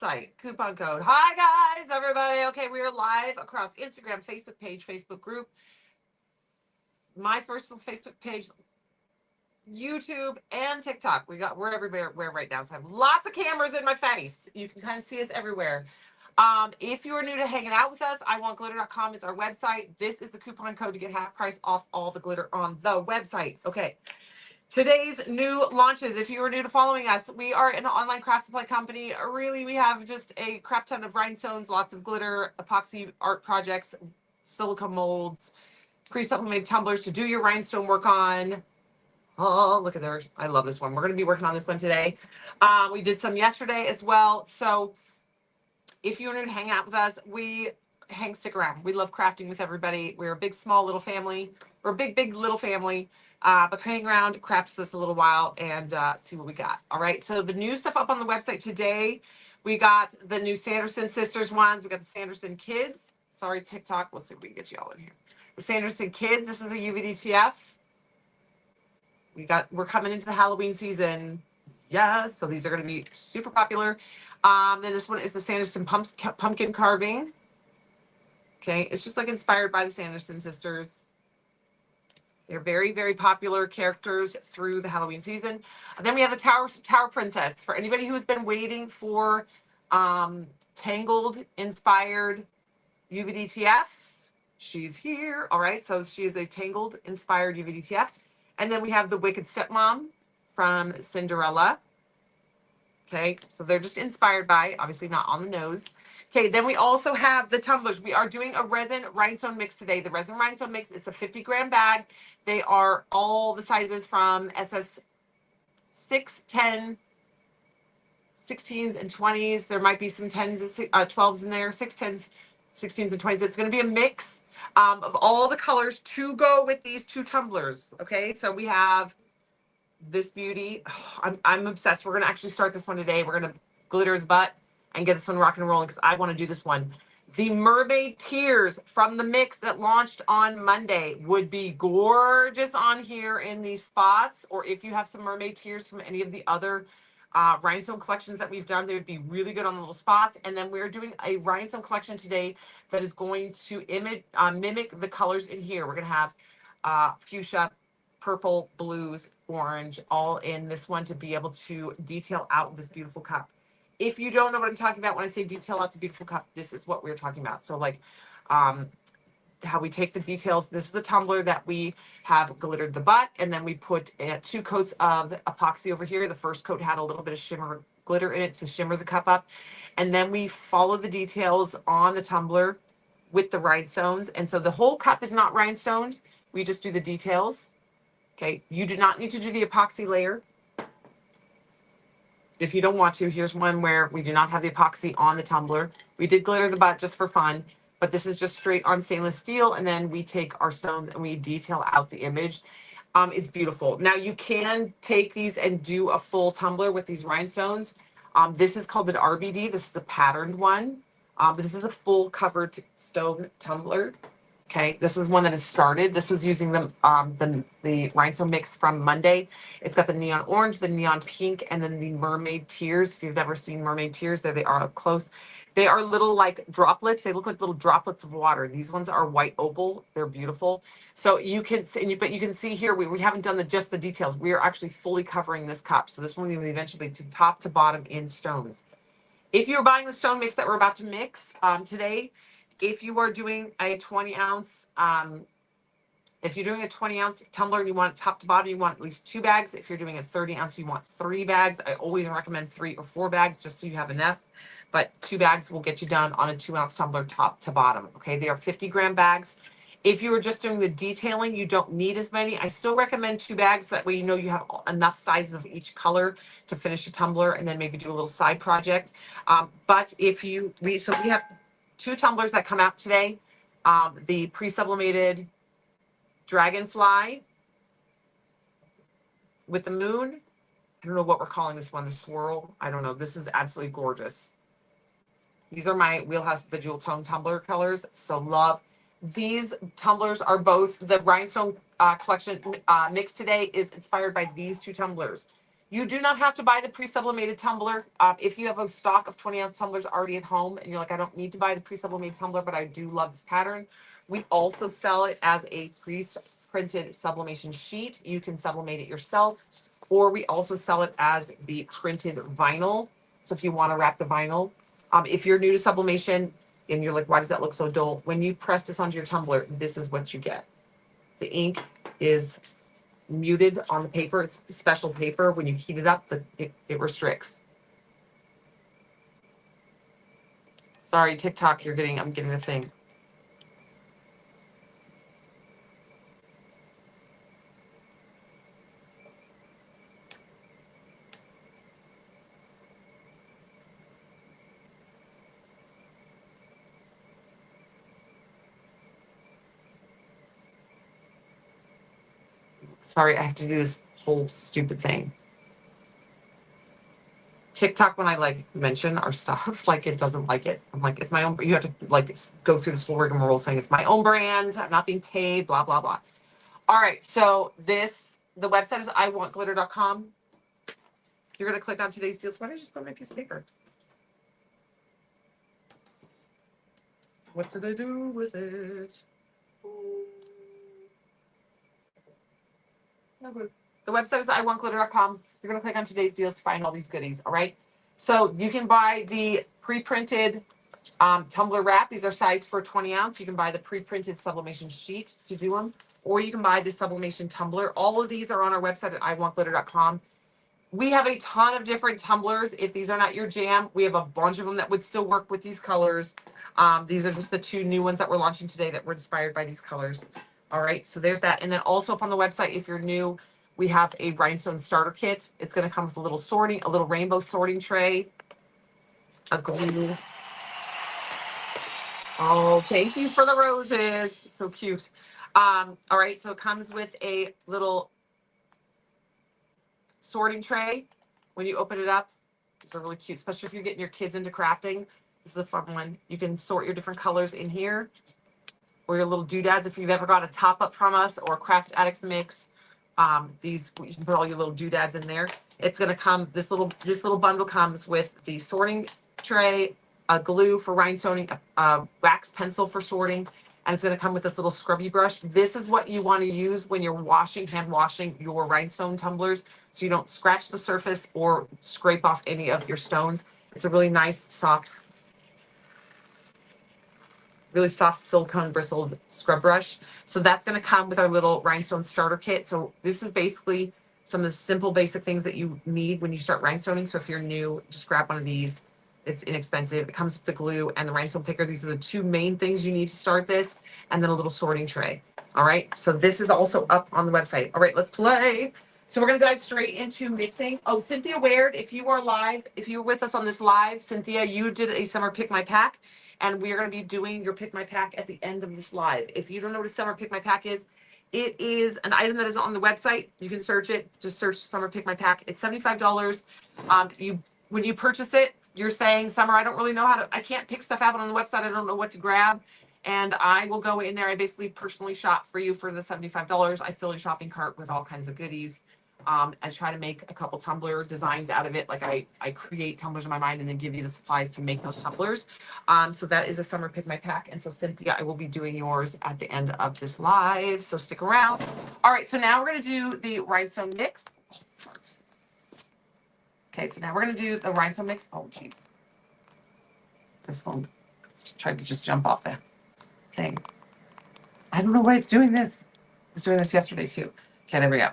Site coupon code. Hi guys, everybody. Okay, we are live across Instagram, Facebook page, Facebook group, my personal Facebook page, YouTube, and TikTok. We're everywhere right now. So I have lots of cameras in my face. You can kind of see us everywhere. If you are new to hanging out with us, iwantglitter.com is our website. This is the coupon code to get half price off all the glitter on the website. Okay. Today's new launches, if you are new to following us, we are an online craft supply company. Really, we have just a crap ton of rhinestones, lots of glitter, epoxy art projects, silica molds, pre-sublimated tumblers to do your rhinestone work on. Oh, look at there. I love this one. We're going to be working on this one today. We did some yesterday as well. So if you're new to hang out with us, stick around. We love crafting with everybody. We're a big, small, little family. We're a big, big, little family. But hang around, craft with us a little while, and see what we got. All right. So the new stuff up on the website today, we got the new Sanderson Sisters ones. We got the Sanderson Kids. Sorry, TikTok. Let's see if we can get you all in here. The Sanderson Kids. This is a UVDTF. We're coming into the Halloween season. Yes. So these are going to be super popular. Then this one is the Sanderson pumpkin carving. Okay. It's just like inspired by the Sanderson sisters. They're very, very popular characters through the Halloween season. Then we have the Tower Princess. For anybody who has been waiting for Tangled inspired UVDTFs, she's here. All right. So she is a Tangled inspired UVDTF. And then we have the Wicked Stepmom from Cinderella. Okay, so they're just inspired by, obviously not on the nose. Okay, then we also have the tumblers. We are doing a resin rhinestone mix today. The resin rhinestone mix, it's a 50-gram bag. They are all the sizes from SS 6, 10, 16s, and 20s. There might be some 10s and 12s in there, 6, 10s, 16s, and 20s. It's going to be a mix of all the colors to go with these two tumblers. Okay, so we have this beauty. I'm obsessed. We're going to actually start this one today. We're going to glitter the butt and get this one rocking and rolling because I want to do this one. The mermaid tears from the mix that launched on Monday would be gorgeous on here in these spots. Or if you have some mermaid tears from any of the other rhinestone collections that we've done, they would be really good on the little spots. And then we're doing a rhinestone collection today that is going to mimic the colors in here. We're going to have fuchsia, purple, blues, orange, all in this one to be able to detail out this beautiful cup. If you don't know what I'm talking about when I say detail out the beautiful cup, this is what we're talking about. So like how we take the details. This is the tumbler that we have glittered the butt, and then we put 2 coats of epoxy over here. The first coat had a little bit of shimmer glitter in it to shimmer the cup up. And then we follow the details on the tumbler with the rhinestones. And so the whole cup is not rhinestoned. We just do the details. Okay, you do not need to do the epoxy layer. If you don't want to, here's one where we do not have the epoxy on the tumbler. We did glitter the butt just for fun, but this is just straight on stainless steel. And then we take our stones and we detail out the image. It's beautiful. Now you can take these and do a full tumbler with these rhinestones. This is called an RBD. This is a patterned one. But this is a full covered stone tumbler. Okay, this is one that has started. This was using the rhinestone mix from Monday. It's got the neon orange, the neon pink, and then the mermaid tears. If you've never seen mermaid tears, there they are up close. They are little like droplets. They look like little droplets of water. These ones are white opal. They're beautiful. So you can see, but you can see here, we haven't done just the details. We are actually fully covering this cup. So this one will eventually be to top to bottom in stones. If you're buying the stone mix that we're about to mix today, if you are doing a 20-ounce, if you're doing a 20-ounce tumbler and you want it top to bottom, you want at least 2 bags. If you're doing a 30-ounce, you want 3 bags. I always recommend 3 or 4 bags just so you have enough. But 2 bags will get you done on a 2-ounce tumbler top to bottom. Okay, they are 50-gram bags. If you are just doing the detailing, you don't need as many. I still recommend 2 bags. That way you know you have enough sizes of each color to finish a tumbler and then maybe do a little side project. But if we have 2 tumblers that come out today. The pre-sublimated dragonfly with the moon. I don't know what we're calling this one, the swirl. I don't know. This is absolutely gorgeous. These are my Wheelhouse the Jewel Tone tumbler colors. So love. These tumblers are both the rhinestone collection mix today is inspired by these 2 tumblers. You do not have to buy the pre-sublimated tumbler. If you have a stock of 20-ounce tumblers already at home and you're like, I don't need to buy the pre-sublimated tumbler, but I do love this pattern, we also sell it as a pre-printed sublimation sheet. You can sublimate it yourself, or we also sell it as the printed vinyl. So if you want to wrap the vinyl, if you're new to sublimation and you're like, why does that look so dull? When you press this onto your tumbler, this is what you get. The ink is muted on the paper. It's special paper. When you heat it up, it restricts. Sorry, TikTok, I'm getting the thing. Sorry, I have to do this whole stupid thing. TikTok, when I like mention our stuff, like it doesn't like it. I'm like, it's my own. You have to like go through this whole rigmarole saying it's my own brand. I'm not being paid. Blah blah blah. All right, so the website is iwantglitter.com. You're gonna click on today's deals. Why did I just put my piece of paper? What did I do with it? No good. The website is iwantglitter.com. You're going to click on today's deals to find all these goodies. All right. So you can buy the pre-printed tumbler wrap. These are sized for 20 ounce. You can buy the pre-printed sublimation sheet to do them, or you can buy the sublimation tumbler. All of these are on our website at iwantglitter.com. We have a ton of different tumblers. If these are not your jam, we have a bunch of them that would still work with these colors. These are just the 2 new ones that we're launching today that were inspired by these colors. All right, so there's that. And then also up on the website, if you're new, we have a rhinestone starter kit. It's going to come with a little rainbow sorting tray, a glue. Oh, thank you for the roses. So cute. All right, so it comes with a little sorting tray. When you open it up, these are really cute, especially if you're getting your kids into crafting. This is a fun one. You can sort your different colors in here, or your little doodads. If you've ever got a top up from us or Craft Addicts mix, these you can put all your little doodads in there. It's gonna come. This little bundle comes with the sorting tray, a glue for rhinestoning, a wax pencil for sorting, and it's gonna come with this little scrubby brush. This is what you want to use when you're hand washing your rhinestone tumblers, so you don't scratch the surface or scrape off any of your stones. It's a really nice, really soft silicone bristled scrub brush. So that's going to come with our little rhinestone starter kit. So this is basically some of the simple basic things that you need when you start rhinestoning. So if you're new, just grab one of these. It's inexpensive. It comes with the glue and the rhinestone picker. These are the 2 main things you need to start this, and then a little sorting tray. All right. So this is also up on the website. All right, let's play. So we're going to dive straight into mixing. Oh, Cynthia Wared, if you are live, if you were with us on this live, Cynthia, you did a summer pick my pack, and we are going to be doing your pick my pack at the end of this live. If you don't know what a summer pick my pack is, it is an item that is on the website. You can search it. Just search summer pick my pack. It's $75. When you purchase it, you're saying, Summer, I don't really know I can't pick stuff out on the website. I don't know what to grab. And I will go in there. I basically personally shop for you for the $75. I fill your shopping cart with all kinds of goodies. I try to make a couple tumbler designs out of it. Like I create tumblers in my mind and then give you the supplies to make those tumblers. So that is a summer pick my pack. And so Cynthia, I will be doing yours at the end of this live. So stick around. All right. So now we're going to do the rhinestone mix. Okay. So now we're going to do the rhinestone mix. Oh, geez. This phone tried to just jump off the thing. I don't know why it's doing this. It was doing this yesterday too. Okay. There we go.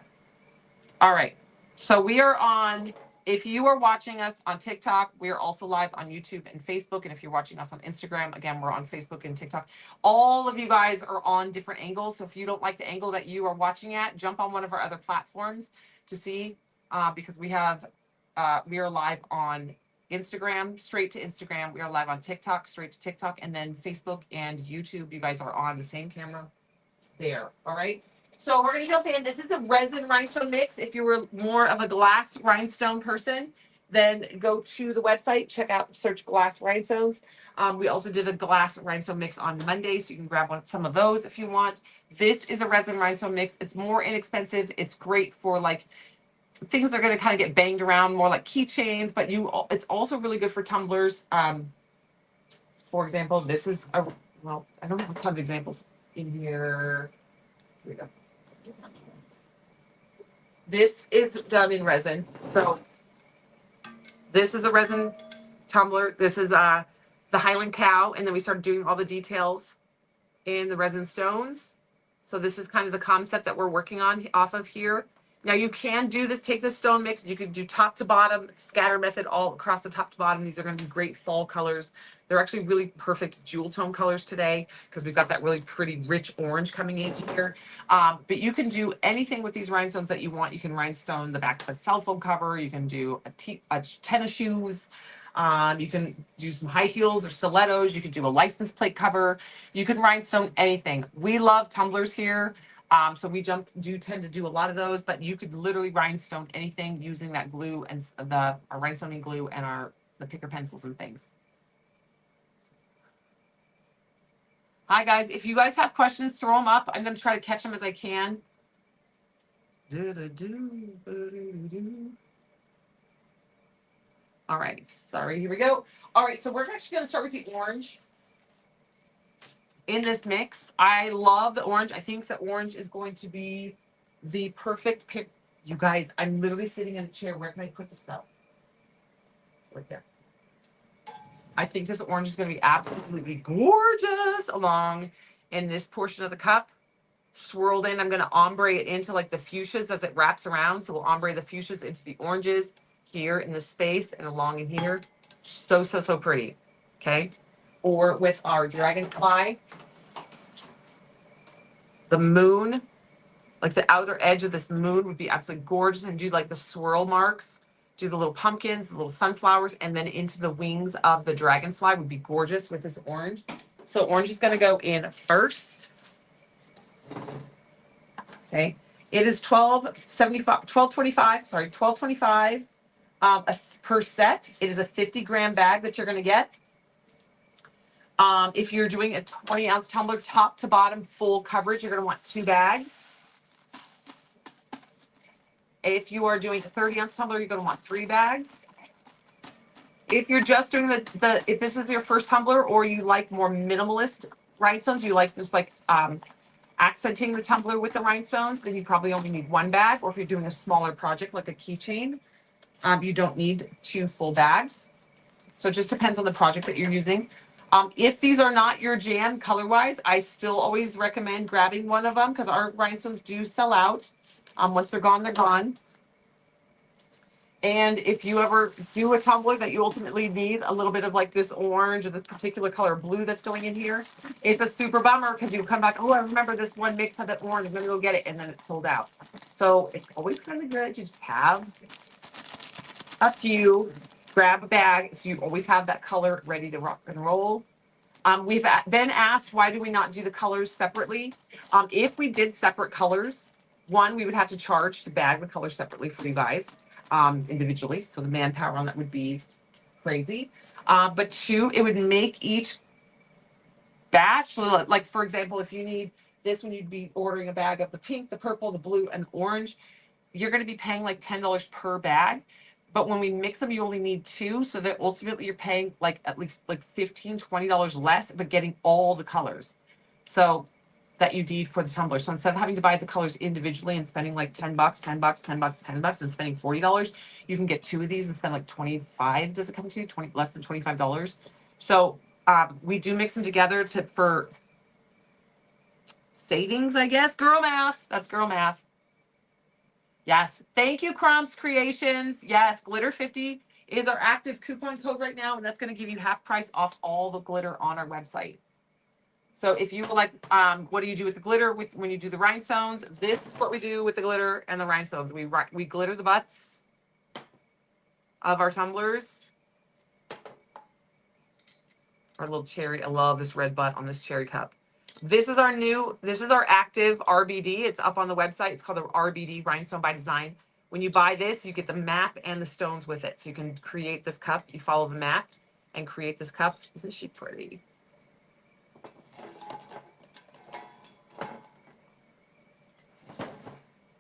All right. So we are on, if you are watching us on TikTok, we are also live on YouTube and Facebook. And if you're watching us on Instagram, again, we're on Facebook and TikTok. All of you guys are on different angles. So if you don't like the angle that you are watching at, jump on one of our other platforms to see, because we are live on Instagram, straight to Instagram. We are live on TikTok, straight to TikTok, and then Facebook and YouTube. You guys are on the same camera there. All right. So we're going to jump in. This is a resin rhinestone mix. If you were more of a glass rhinestone person, then go to the website, search glass rhinestones. We also did a glass rhinestone mix on Monday, so you can grab some of those if you want. This is a resin rhinestone mix. It's more inexpensive. It's great for like things that are going to kind of get banged around more like keychains, but it's also really good for tumblers. For example, this is a, well, I don't have a ton of examples in here. Here we go. This is done in resin. So this is a resin tumbler. This is the Highland Cow, and then we started doing all the details in the resin stones. So this is kind of the concept that we're working on off of here. Now you can do this, take this stone mix, you could do top to bottom, scatter method all across the top to bottom. These are going to be great fall colors. They're actually really perfect jewel tone colors today because we've got that really pretty rich orange coming in here. But you can do anything with these rhinestones that you want. You can rhinestone the back of a cell phone cover. You can do a tennis shoes. You can do some high heels or stilettos. You could do a license plate cover. You can rhinestone anything. We love tumblers here. So we tend to do a lot of those, but you could literally rhinestone anything using that glue and our rhinestoning glue and the picker pencils and things. Hi guys, if you guys have questions, throw them up. I'm going to try to catch them as I can. All right, sorry, here we go. All right, so we're actually going to start with the orange in this mix. I love the orange. I think that orange is going to be the perfect pick. You guys, I'm literally sitting in a chair. Where can I put this stuff? It's right there. I think this orange is going to be absolutely gorgeous along in this portion of the cup. Swirled in, I'm going to ombre it into like the fuchsias as it wraps around. So we'll ombre the fuchsias into the oranges here in the space and along in here. So, so, so pretty. Okay. Or with our dragonfly, the moon, like the outer edge of this moon would be absolutely gorgeous, and do like the swirl marks, do the little pumpkins, the little sunflowers, and then into the wings of the dragonfly would be gorgeous with this orange. So orange is going to go in first. Okay. It is $12.25 per set. It is a 50-gram bag that you're going to get. If you're doing a 20-ounce tumbler, top to bottom, full coverage, you're going to want 2 bags. If you are doing a 30-ounce tumbler, you're going to want 3 bags. If you're just doing if this is your first tumbler, or you like more minimalist rhinestones, you like just like accenting the tumbler with the rhinestones, then you probably only need 1 bag. Or if you're doing a smaller project like a keychain, you don't need 2 full bags. So it just depends on the project that you're using. If these are not your jam color-wise, I still always recommend grabbing one of them because our rhinestones do sell out. Once they're gone, they're gone. And if you ever do a tumbler that you ultimately need a little bit of like this orange or this particular color blue that's going in here, it's a super bummer because you come back, oh, I remember this one mix had that orange, I'm gonna go get it, and then it's sold out. So it's always kind of good to just have a few, grab a bag, so you always have that color ready to rock and roll. We've been asked, why do we not do the colors separately? If we did separate colors, one, we would have to charge to bag the colors separately for you guys, individually. So the manpower on that would be crazy. But 2, it would make each batch, like for example, if you need this one, you'd be ordering a bag of the pink, the purple, the blue, and the orange. You're going to be paying like $10 per bag. But when we mix them, you only need 2. So that ultimately you're paying like at least like $15, $20 less, but getting all the colors. So that you need for the tumbler. So instead of having to buy the colors individually and spending like $10, $10, $10, $10, and spending $40, you can get 2 of these and spend like 25. Does it come to 20, less than $25? So we do mix them together for savings, I guess. Girl math. That's girl math. Yes. Thank you, Crumps Creations. Yes, Glitter 50 is our active coupon code right now, and that's going to give you half price off all the glitter on our website. So if you like, what do you do with the glitter when you do the rhinestones? This is what we do with the glitter and the rhinestones. We glitter the butts of our tumblers. Our little cherry. I love this red butt on this cherry cup. This is our active RBD. It's up on the website. It's called the RBD Rhinestone by Design. When you buy this, you get the map and the stones with it. So you can create this cup. You follow the map and create this cup. Isn't she pretty?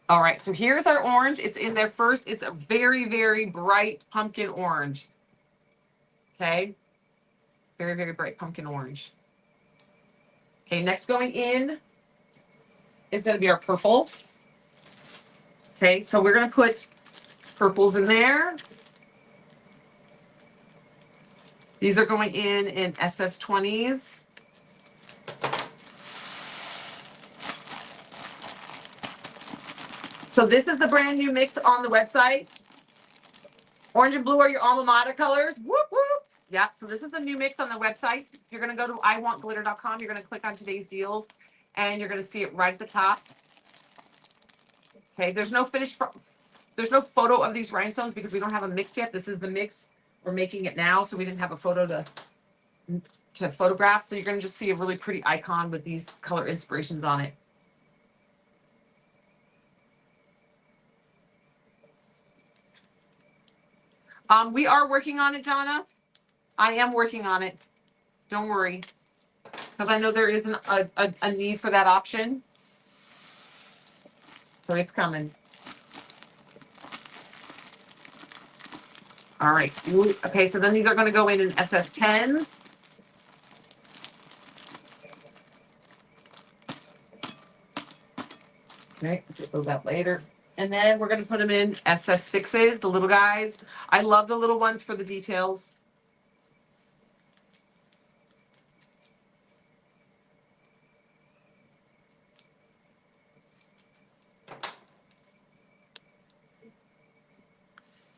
All right, so here's our orange. It's in there first. It's a very, very bright pumpkin orange. Okay, very, very bright pumpkin orange. Okay, next going in is going to be our purple. Okay, so we're going to put purples in there. These are going in SS20s. So this is the brand new mix on the website. Orange and blue are your alma mater colors. Whoop, whoop. Yeah, so this is the new mix on the website. You're going to go to iwantglitter.com. You're going to click on today's deals, and you're going to see it right at the top. Okay, there's no there's no photo of these rhinestones because we don't have a mix yet. This is the mix. We're making it now, so we didn't have a photo to photograph. So you're going to just see a really pretty icon with these color inspirations on it. We are working on it, Donna. I am working on it. Don't worry, because I know there is a need for that option. So it's coming. All right. Okay, so then these are going to go in SS10s. Okay, we'll do that later. And then we're going to put them in SS6s, the little guys. I love the little ones for the details.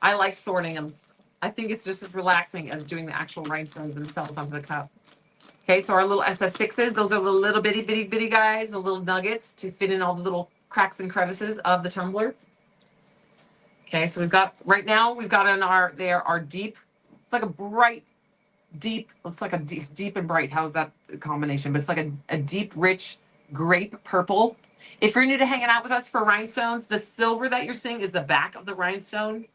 I like sorting them. I think it's just as relaxing as doing the actual rhinestones themselves onto the cup. Okay, so our little SS6s, those are the little bitty guys, the little nuggets to fit in all the little cracks and crevices of the tumbler. Okay, so we've got, right now, we've got on our deep, it's like a bright, deep, it's like a deep and bright. How's that combination? But it's like a deep, rich grape purple. If you're new to hanging out with us for rhinestones, the silver that you're seeing is the back of the rhinestone.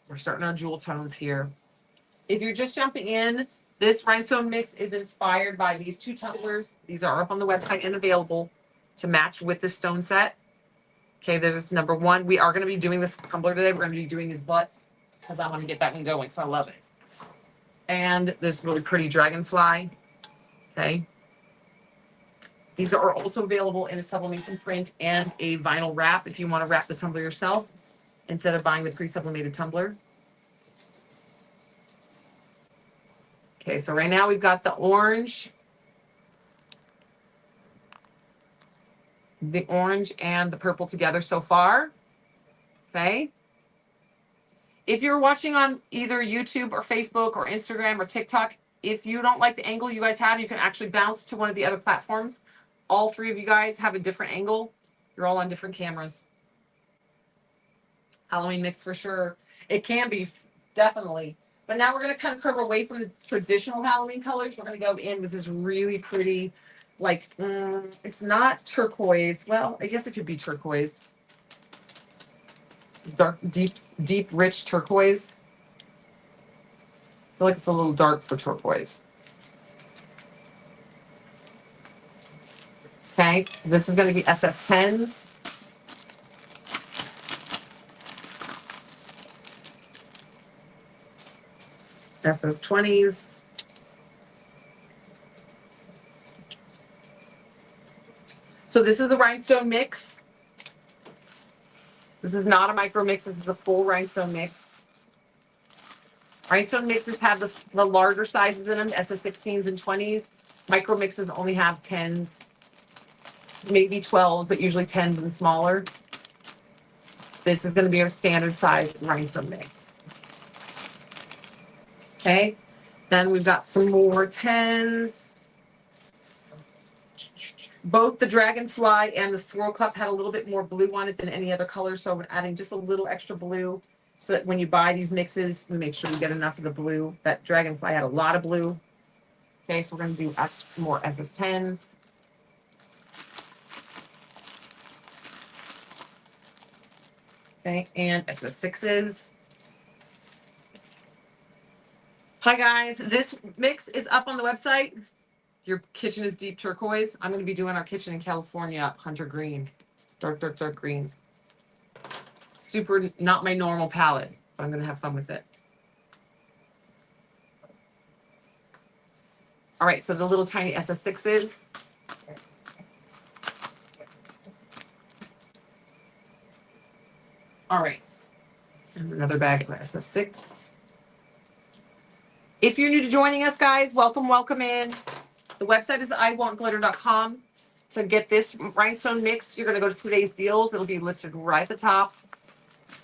We're starting our jewel tones here. If you're just jumping in, this rhinestone mix is inspired by these two tumblers. These are up on the website and available to match with the stone set. Okay, there's this number one. We are going to be doing this tumbler today. We're going to be doing his butt because I want to get that one going, so I love it. And this really pretty dragonfly. Okay. These are also available in a sublimation print and a vinyl wrap if you want to wrap the tumbler yourself instead of buying the pre-sublimated tumbler. Okay, so right now we've got the orange and the purple together so far. Okay. If you're watching on either YouTube or Facebook or Instagram or TikTok, if you don't like the angle you guys have, you can actually bounce to one of the other platforms. All three of you guys have a different angle. You're all on different cameras. Halloween mix for sure. It can be, definitely. But now we're going to kind of curve away from the traditional Halloween colors. We're going to go in with this really pretty, like, it's not turquoise. Well, I guess it could be turquoise. Dark, deep, rich turquoise. I feel like it's a little dark for turquoise. Okay, this is going to be SS10s. SS20s. So this is a rhinestone mix. This is not a micro mix. This is a full rhinestone mix. Rhinestone mixes have the larger sizes in them, SS16s and 20s. Micro mixes only have 10s, maybe 12, but usually 10s and smaller. This is going to be a standard size rhinestone mix. Okay, then we've got some more 10s. Both the dragonfly and the swirl cup had a little bit more blue on it than any other color, so I'm adding just a little extra blue so that when you buy these mixes, we make sure we get enough of the blue. That dragonfly had a lot of blue. Okay, so we're going to do more SS10s. Okay, and SS6s. Hi guys, this mix is up on the website. Your kitchen is deep turquoise. I'm going to be doing our kitchen in California, hunter green, dark, dark, dark green. Super, not my normal palette, but I'm going to have fun with it. All right, so the little tiny SS6s. All right, and another bag of SS6. If you're new to joining us, guys, welcome, welcome in. The website is iwantglitter.com. To get this rhinestone mix, you're going to go to today's deals. It'll be listed right at the top.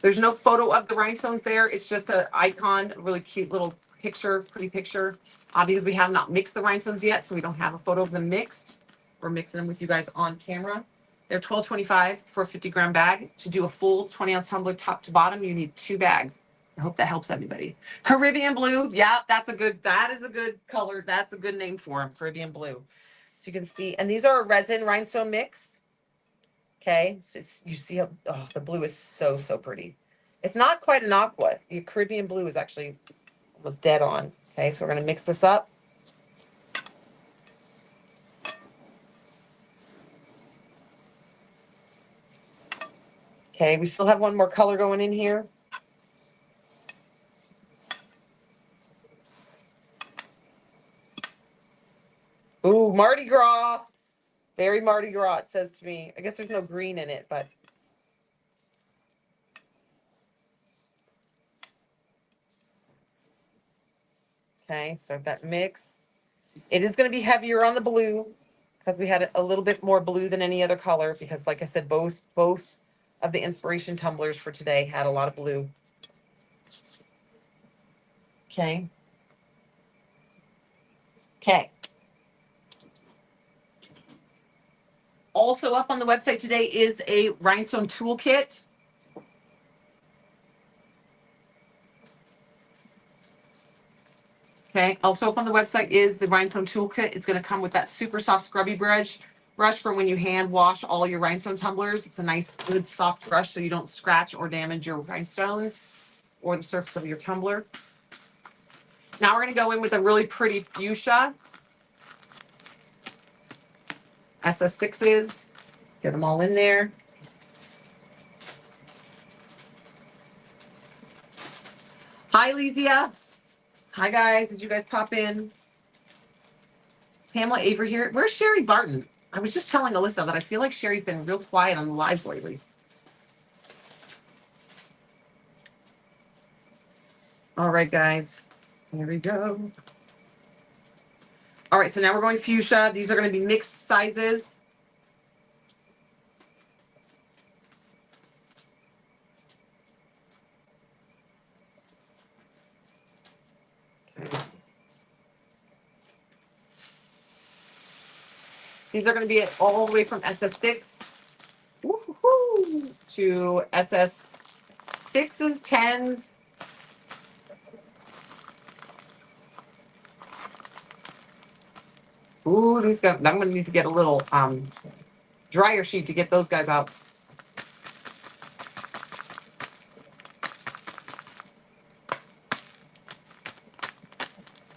There's no photo of the rhinestones there. It's just an icon, a really cute little picture, pretty picture. Obviously, we have not mixed the rhinestones yet, so we don't have a photo of them mixed. We're mixing them with you guys on camera. They're $12.25 for a 50-gram bag. To do a full 20-ounce tumbler top to bottom, you need 2 bags. I hope that helps everybody. Caribbean blue, yeah, that is a good color. That's a good name for them, Caribbean blue. So you can see, and these are a resin rhinestone mix. Okay, so you see how, oh, the blue is so, so pretty. It's not quite an aqua. Your Caribbean blue is actually almost dead on. Okay, so we're gonna mix this up. Okay, we still have one more color going in here. Ooh, Mardi Gras. Very Mardi Gras, it says to me. I guess there's no green in it, but. Okay, so that mix. It is going to be heavier on the blue because we had a little bit more blue than any other color because, like I said, both of the inspiration tumblers for today had a lot of blue. Okay. Okay. Also up on the website today is a rhinestone toolkit. Okay, also up on the website is the rhinestone toolkit. It's going to come with that super soft scrubby brush for when you hand wash all your rhinestone tumblers. It's a nice, good, soft brush so you don't scratch or damage your rhinestones or the surface of your tumbler. Now we're going to go in with a really pretty fuchsia. SS6s. Get them all in there. Hi, Lesia. Hi, guys. Did you guys pop in? Is Pamela Avery here? Where's Sherry Barton? I was just telling Alyssa that I feel like Sherry's been real quiet on the live lately. All right, guys. Here we go. All right, so now we're going fuchsia. These are going to be mixed sizes. Okay. These are going to be all the way from SS6 to SS6s, 10s. Ooh, these guys, I'm going to need to get a little dryer sheet to get those guys out.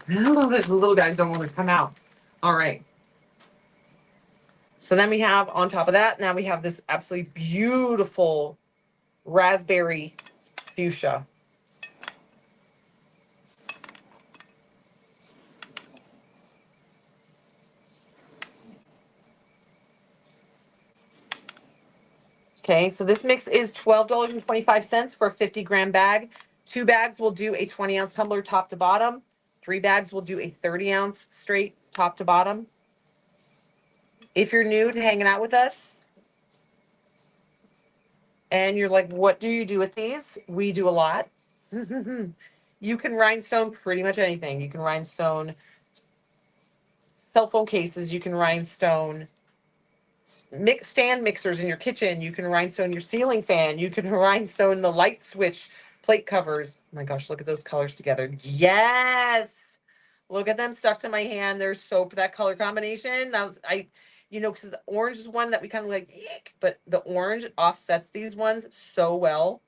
The little guys don't want to come out. All right. So then we have on top of that, now we have this absolutely beautiful raspberry fuchsia. Okay, so this mix is $12.25 for a 50-gram bag. 2 bags will do a 20-ounce tumbler top to bottom. 3 bags will do a 30-ounce straight top to bottom. If you're new to hanging out with us and you're like, what do you do with these? We do a lot. You can rhinestone pretty much anything. You can rhinestone cell phone cases. You can rhinestone stand mixers in your kitchen. You can rhinestone your ceiling fan. You can rhinestone the light switch plate covers. Oh my gosh, look at those colors together. Yes. Look at them stuck to my hand. They're so, that color combination. Because the orange is one that we kind of like, eek, but the orange offsets these ones so well,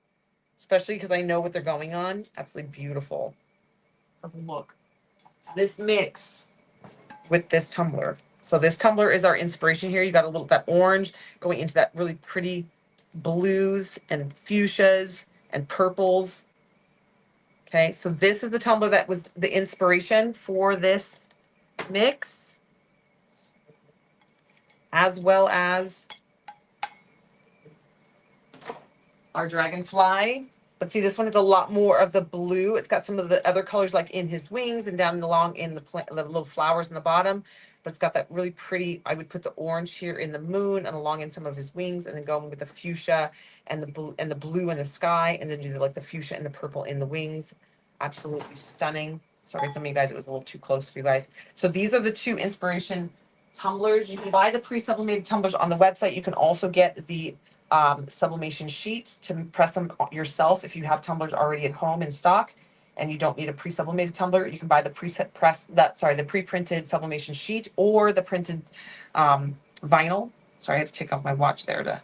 especially because I know what they're going on. Absolutely beautiful. Look, this mix with this tumbler. So this tumbler is our inspiration here. You got a little, that orange going into that really pretty blues and fuchsias and purples. Okay, so this is the tumbler that was the inspiration for this mix, as well as our dragonfly. But see, this one is a lot more of the blue. It's got some of the other colors like in his wings and down along in the little flowers in the bottom. But it's got that really pretty, I would put the orange here in the moon and along in some of his wings, and then go with the fuchsia and the blue in the sky, and then do like the fuchsia and the purple in the wings. Absolutely stunning. Sorry, some of you guys, it was a little too close for you guys. So these are the two inspiration tumblers. You can buy the pre-sublimated tumblers on the website. You can also get the sublimation sheet to press them yourself if you have tumblers already at home in stock and you don't need a pre-sublimated tumbler. You can buy the the pre-printed sublimation sheet or the printed vinyl. Sorry, I had to take off my watch there to,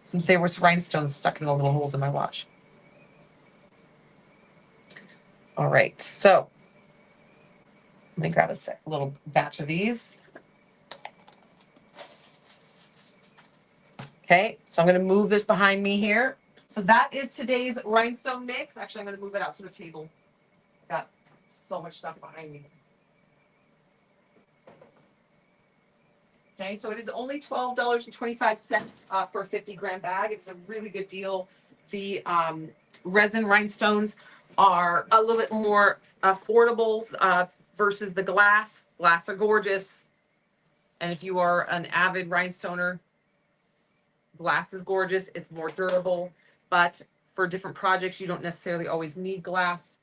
since there was rhinestones stuck in the little holes in my watch. All right, so let me grab a little batch of these. Okay, so I'm going to move this behind me here. So that is today's rhinestone mix. Actually, I'm going to move it out to the table. Got so much stuff behind me. Okay, so it is only $12.25 for a 50-gram bag. It's a really good deal. The resin rhinestones are a little bit more affordable versus the glass. Glass are gorgeous. And if you are an avid rhinestoner, glass is gorgeous. It's more durable. But for different projects, you don't necessarily always need glass.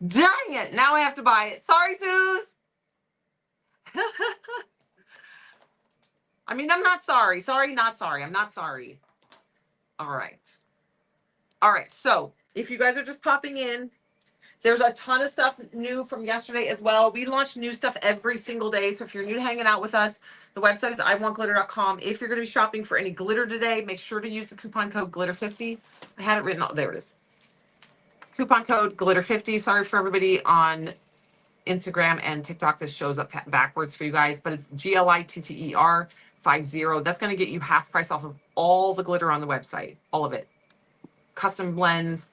Dang it! Now I have to buy it. Sorry, Suze. I mean, I'm not sorry. Sorry, not sorry. I'm not sorry. All right. All right. So if you guys are just popping in, there's a ton of stuff new from yesterday as well. We launch new stuff every single day. So if you're new to hanging out with us, the website is iwantglitter.com. If you're going to be shopping for any glitter today, make sure to use the coupon code glitter50. I had it written. Oh, there it is. Coupon code glitter50. Sorry for everybody on Instagram and TikTok. This shows up backwards for you guys, but it's GLITTER 50. That's going to get you half price off of all the glitter on the website, all of it. Custom blends,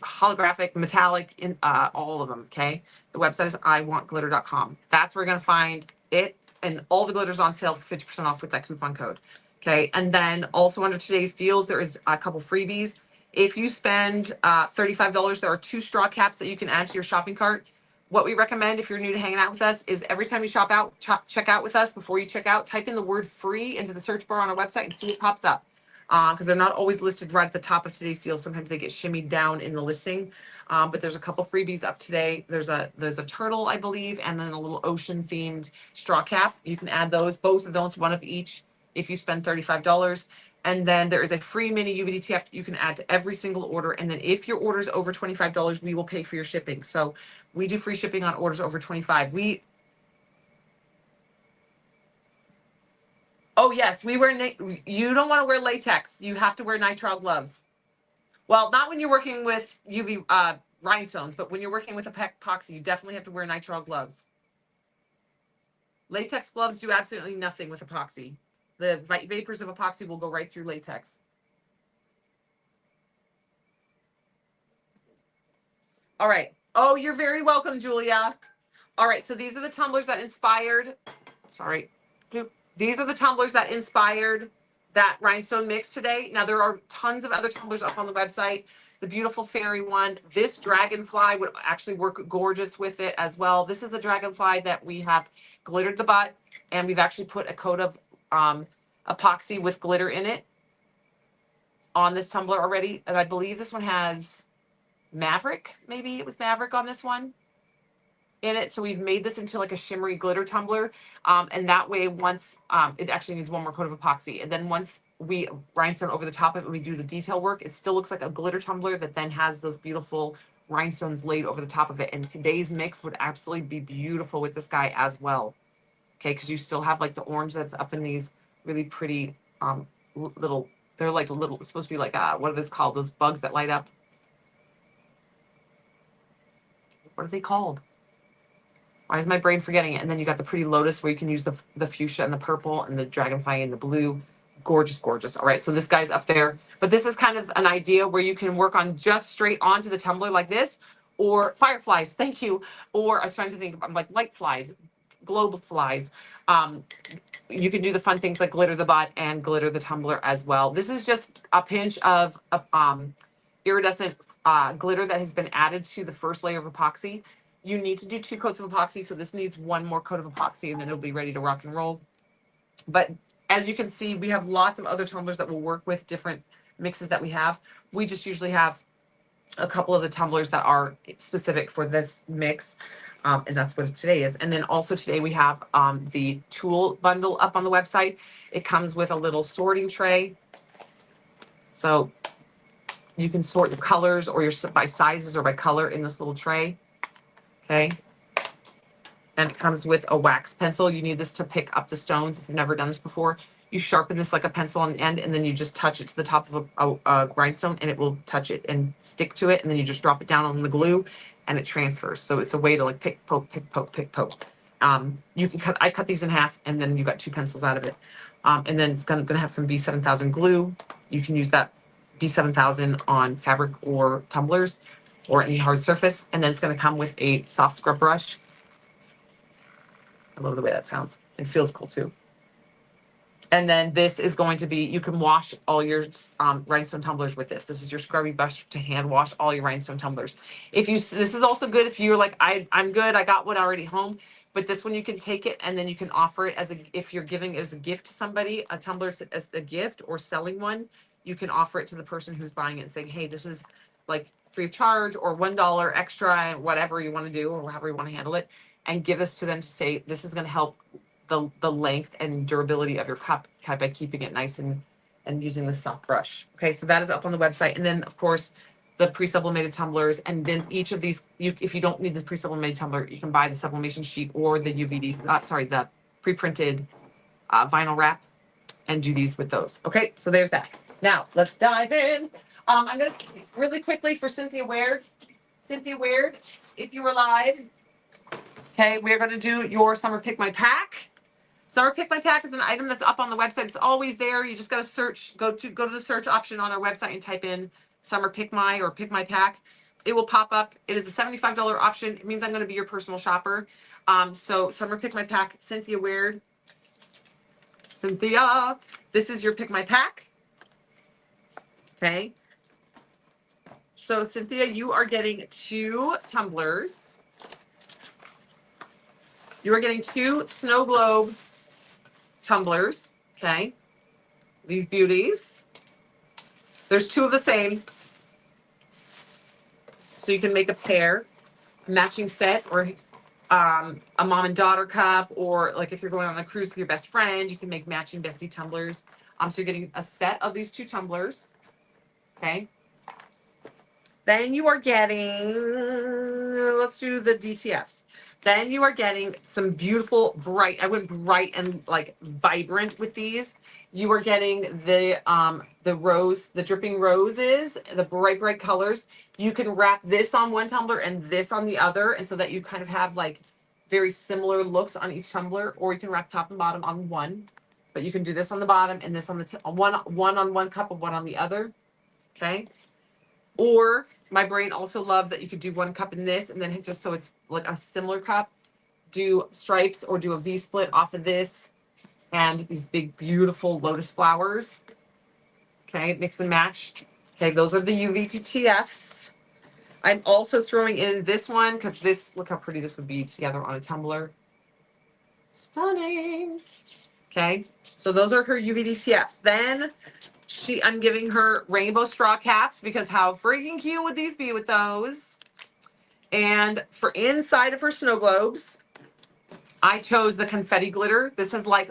holographic, metallic, in all of them. Okay, the website is iwantglitter.com. That's where you're going to find it, and all the glitter's on sale for 50% off with that coupon code. Okay, and then also under today's deals, there is a couple freebies. If you spend $35, there are 2 straw caps that you can add to your shopping cart. What we recommend if you're new to hanging out with us is every time you check out with us, before you check out, type in the word free into the search bar on our website and see what pops up. Because they're not always listed right at the top of today's deal. Sometimes they get shimmied down in the listing. But there's a couple freebies up today. There's a turtle, I believe, and then a little ocean themed straw cap. You can add those, both of those, one of each, if you spend $35. And then there is a free mini UVDTF you can add to every single order. And then if your order is over $25, we will pay for your shipping. So we do free shipping on orders over 25. Oh yes, we wear. You don't want to wear latex. You have to wear nitrile gloves. Well, not when you're working with UV rhinestones, but when you're working with epoxy, you definitely have to wear nitrile gloves. Latex gloves do absolutely nothing with epoxy. The vapors of epoxy will go right through latex. All right. Oh, you're very welcome, Julia. All right. So these are the tumblers that inspired. Sorry. These are the tumblers that inspired that rhinestone mix today. Now, there are tons of other tumblers up on the website. The beautiful fairy one. This dragonfly would actually work gorgeous with it as well. This is a dragonfly that we have glittered the butt, and we've actually put a coat of epoxy with glitter in it on this tumbler already. And I believe this one has Maverick. Maybe it was Maverick on this one in it. So we've made this into like a shimmery glitter tumbler. And that way, once it actually needs one more coat of epoxy. And then once we rhinestone over the top of it, when we do the detail work, it still looks like a glitter tumbler that then has those beautiful rhinestones laid over the top of it. And today's mix would absolutely be beautiful with this guy as well. Okay, because you still have like the orange that's up in these really pretty little, they're like little, it's supposed to be like, what are those called? Those bugs that light up. What are they called? Why is my brain forgetting it? And then you got the pretty lotus where you can use the fuchsia and the purple and the dragonfly and the blue. Gorgeous, gorgeous. All right, so this guy's up there. But this is kind of an idea where you can work on just straight onto the tumbler like this, or fireflies, thank you. Or I was trying to think of like light flies, globe flies. Um, you can do the fun things like glitter the butt and glitter the tumbler as well. This is just a pinch of iridescent glitter that has been added to the first layer of epoxy. You need to do 2 coats of epoxy, so this needs 1 more coat of epoxy, and then it'll be ready to rock and roll. But as you can see, we have lots of other tumblers that will work with different mixes that we have. We just usually have a couple of the tumblers that are specific for this mix. And that's what today is. And then also today we have the tool bundle up on the website. It comes with a little sorting tray. So you can sort your colors or your by sizes or by color in this little tray. Okay. And it comes with a wax pencil. You need this to pick up the stones. If you've never done this before, you sharpen this like a pencil on the end, and then you just touch it to the top of a rhinestone, and it will touch it and stick to it. And then you just drop it down on the glue, and it transfers. So it's a way to like pick, poke, pick, poke, pick, poke. You can cut. I cut these in half, and then you got 2 pencils out of it. And then it's gonna have some B7000 glue. You can use that B7000 on fabric or tumblers or any hard surface. And then it's gonna come with a soft scrub brush. I love the way that sounds. It feels cool too. And then this is going to be, you can wash all your rhinestone tumblers with this. This is your scrubby brush to hand wash all your rhinestone tumblers. If you, this is also good if you're like, I'm good, I got one already home. But this one you can take it and then you can offer it as a, if you're giving it as a gift to somebody, a tumbler as a gift or selling one, you can offer it to the person who's buying it and saying, hey, this is like free of charge or $1 extra, whatever you want to do or however you want to handle it. And give this to them to say, this is going to help the length and durability of your cup by keeping it nice and using the soft brush. Okay, so that is up on the website. And then, of course, the pre-sublimated tumblers. And then each of these, if you don't need this pre-sublimated tumbler, you can buy the sublimation sheet or the the pre-printed vinyl wrap and do these with those. Okay, so there's that. Now, let's dive in. I'm going to really quickly for Cynthia Weird. Cynthia Weird, if you were live, okay, we're going to do your Summer Pick My Pack. Summer Pick My Pack is an item that's up on the website. It's always there. You just got to search, go to the search option on our website and type in Summer Pick My or Pick My Pack. It will pop up. It is a $75 option. It means I'm going to be your personal shopper. So Summer Pick My Pack, Cynthia Weird. Cynthia, this is your Pick My Pack. Okay. So Cynthia, you are getting 2 tumblers. You are getting 2 snow globe tumblers. Okay. These beauties. There's 2 of the same. So you can make a pair, a matching set, or a mom and daughter cup, or like if you're going on a cruise with your best friend, you can make matching bestie tumblers. So you're getting a set of these 2 tumblers. Okay. Then you are getting, let's do the DTFs. Then you are getting some beautiful bright, I went bright and like vibrant with these. You are getting the rose, the dripping roses, the bright colors. You can wrap this on one tumbler and this on the other. And so that you kind of have like very similar looks on each tumbler, or you can wrap top and bottom on one, but you can do this on the bottom and this on the, one on one cup and one on the other. Okay. Or my brain also loves that you could do 1 cup in this and then just so it's like a similar cup, do stripes or do a V split off of this and these big, beautiful lotus flowers. Okay, mix and match. Okay, those are the UVTTFs. I'm also throwing in this one because this, look how pretty this would be together on a tumbler. Stunning. Okay, so those are her UVTTFs. Then I'm giving her rainbow straw caps because how freaking cute would these be with those? And for inside of her snow globes, I chose the confetti glitter. This is like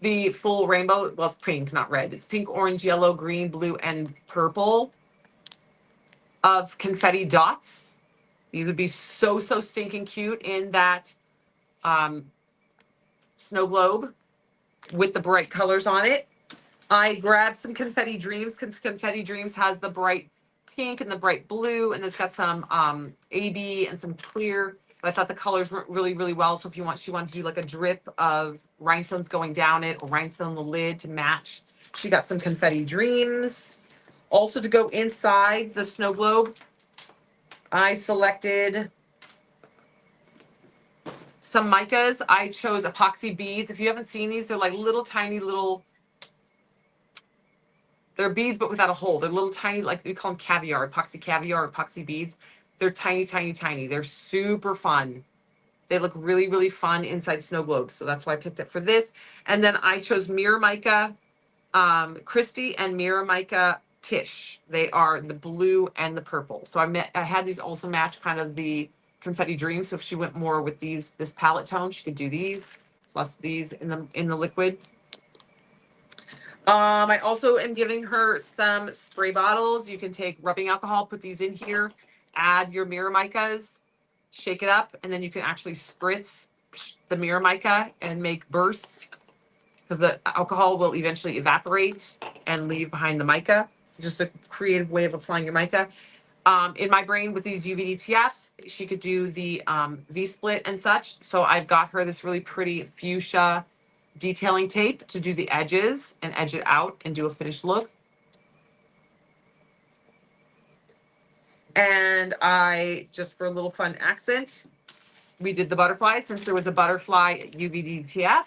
the full rainbow. Well, it's pink, not red. It's pink, orange, yellow, green, blue, and purple of confetti dots. These would be so stinking cute in that snow globe with the bright colors on it. I grabbed some Confetti Dreams because Confetti Dreams has the bright pink and the bright blue, and it's got some AB and some clear. But I thought the colors went really, really well. So if you want, she wanted to do like a drip of rhinestones going down it or rhinestone on the lid to match. She got some confetti dreams. Also to go inside the snow globe, I selected some micas. I chose epoxy beads. If you haven't seen these, they're like little tiny little, they're beads but without a hole. They're little tiny, like we call them caviar, epoxy beads. They're tiny, tiny, tiny. They're super fun. They look really, really fun inside snow globes. So that's why I picked it for this. And then I chose Mirror Mica, Christy and Mirror Mica Tish. They are the blue and the purple. So I had these also match kind of the confetti dreams. So if she went more with this palette tone, she could do these plus these in the liquid. I also am giving her some spray bottles. You can take rubbing alcohol, put these in here, add your Mirror Micas, shake it up, and then you can actually spritz the Mirror Mica and make bursts because the alcohol will eventually evaporate and leave behind the mica. It's just a creative way of applying your mica. In my brain with these UVDTFs, she could do the V-split and such. So I've got her this really pretty fuchsia detailing tape to do the edges and edge it out and do a finished look. And I, just for a little fun accent, we did the butterfly since there was a butterfly UVDTF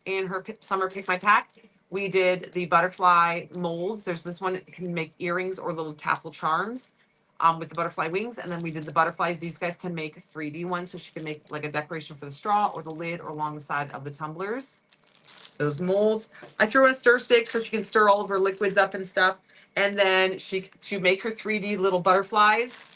in her summer pick my pack. We did the butterfly molds. There's this one that can make earrings or little tassel charms with the butterfly wings. And then we did the butterflies. These guys can make 3D ones. So she can make like a decoration for the straw or the lid or along the side of the tumblers. Those molds. I threw in a stir stick so she can stir all of her liquids up and stuff. And then to make her 3D little butterflies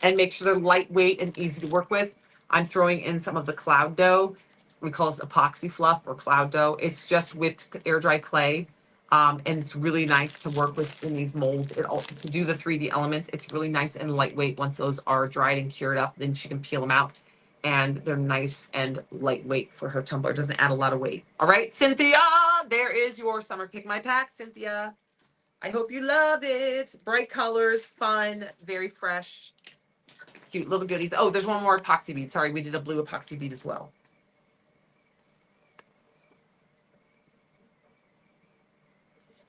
and make sure they're lightweight and easy to work with, I'm throwing in some of the cloud dough. We call this epoxy fluff or cloud dough. It's just whipped air dry clay. And it's really nice to work with in these molds. To do the 3D elements, it's really nice and lightweight. Once those are dried and cured up, then she can peel them out. And they're nice and lightweight for her tumbler. It doesn't add a lot of weight. All right, Cynthia, there is your summer pick my pack, Cynthia. I hope you love it. Bright colors, fun, very fresh, cute little goodies. Oh, there's one more epoxy bead. Sorry, we did a blue epoxy bead as well.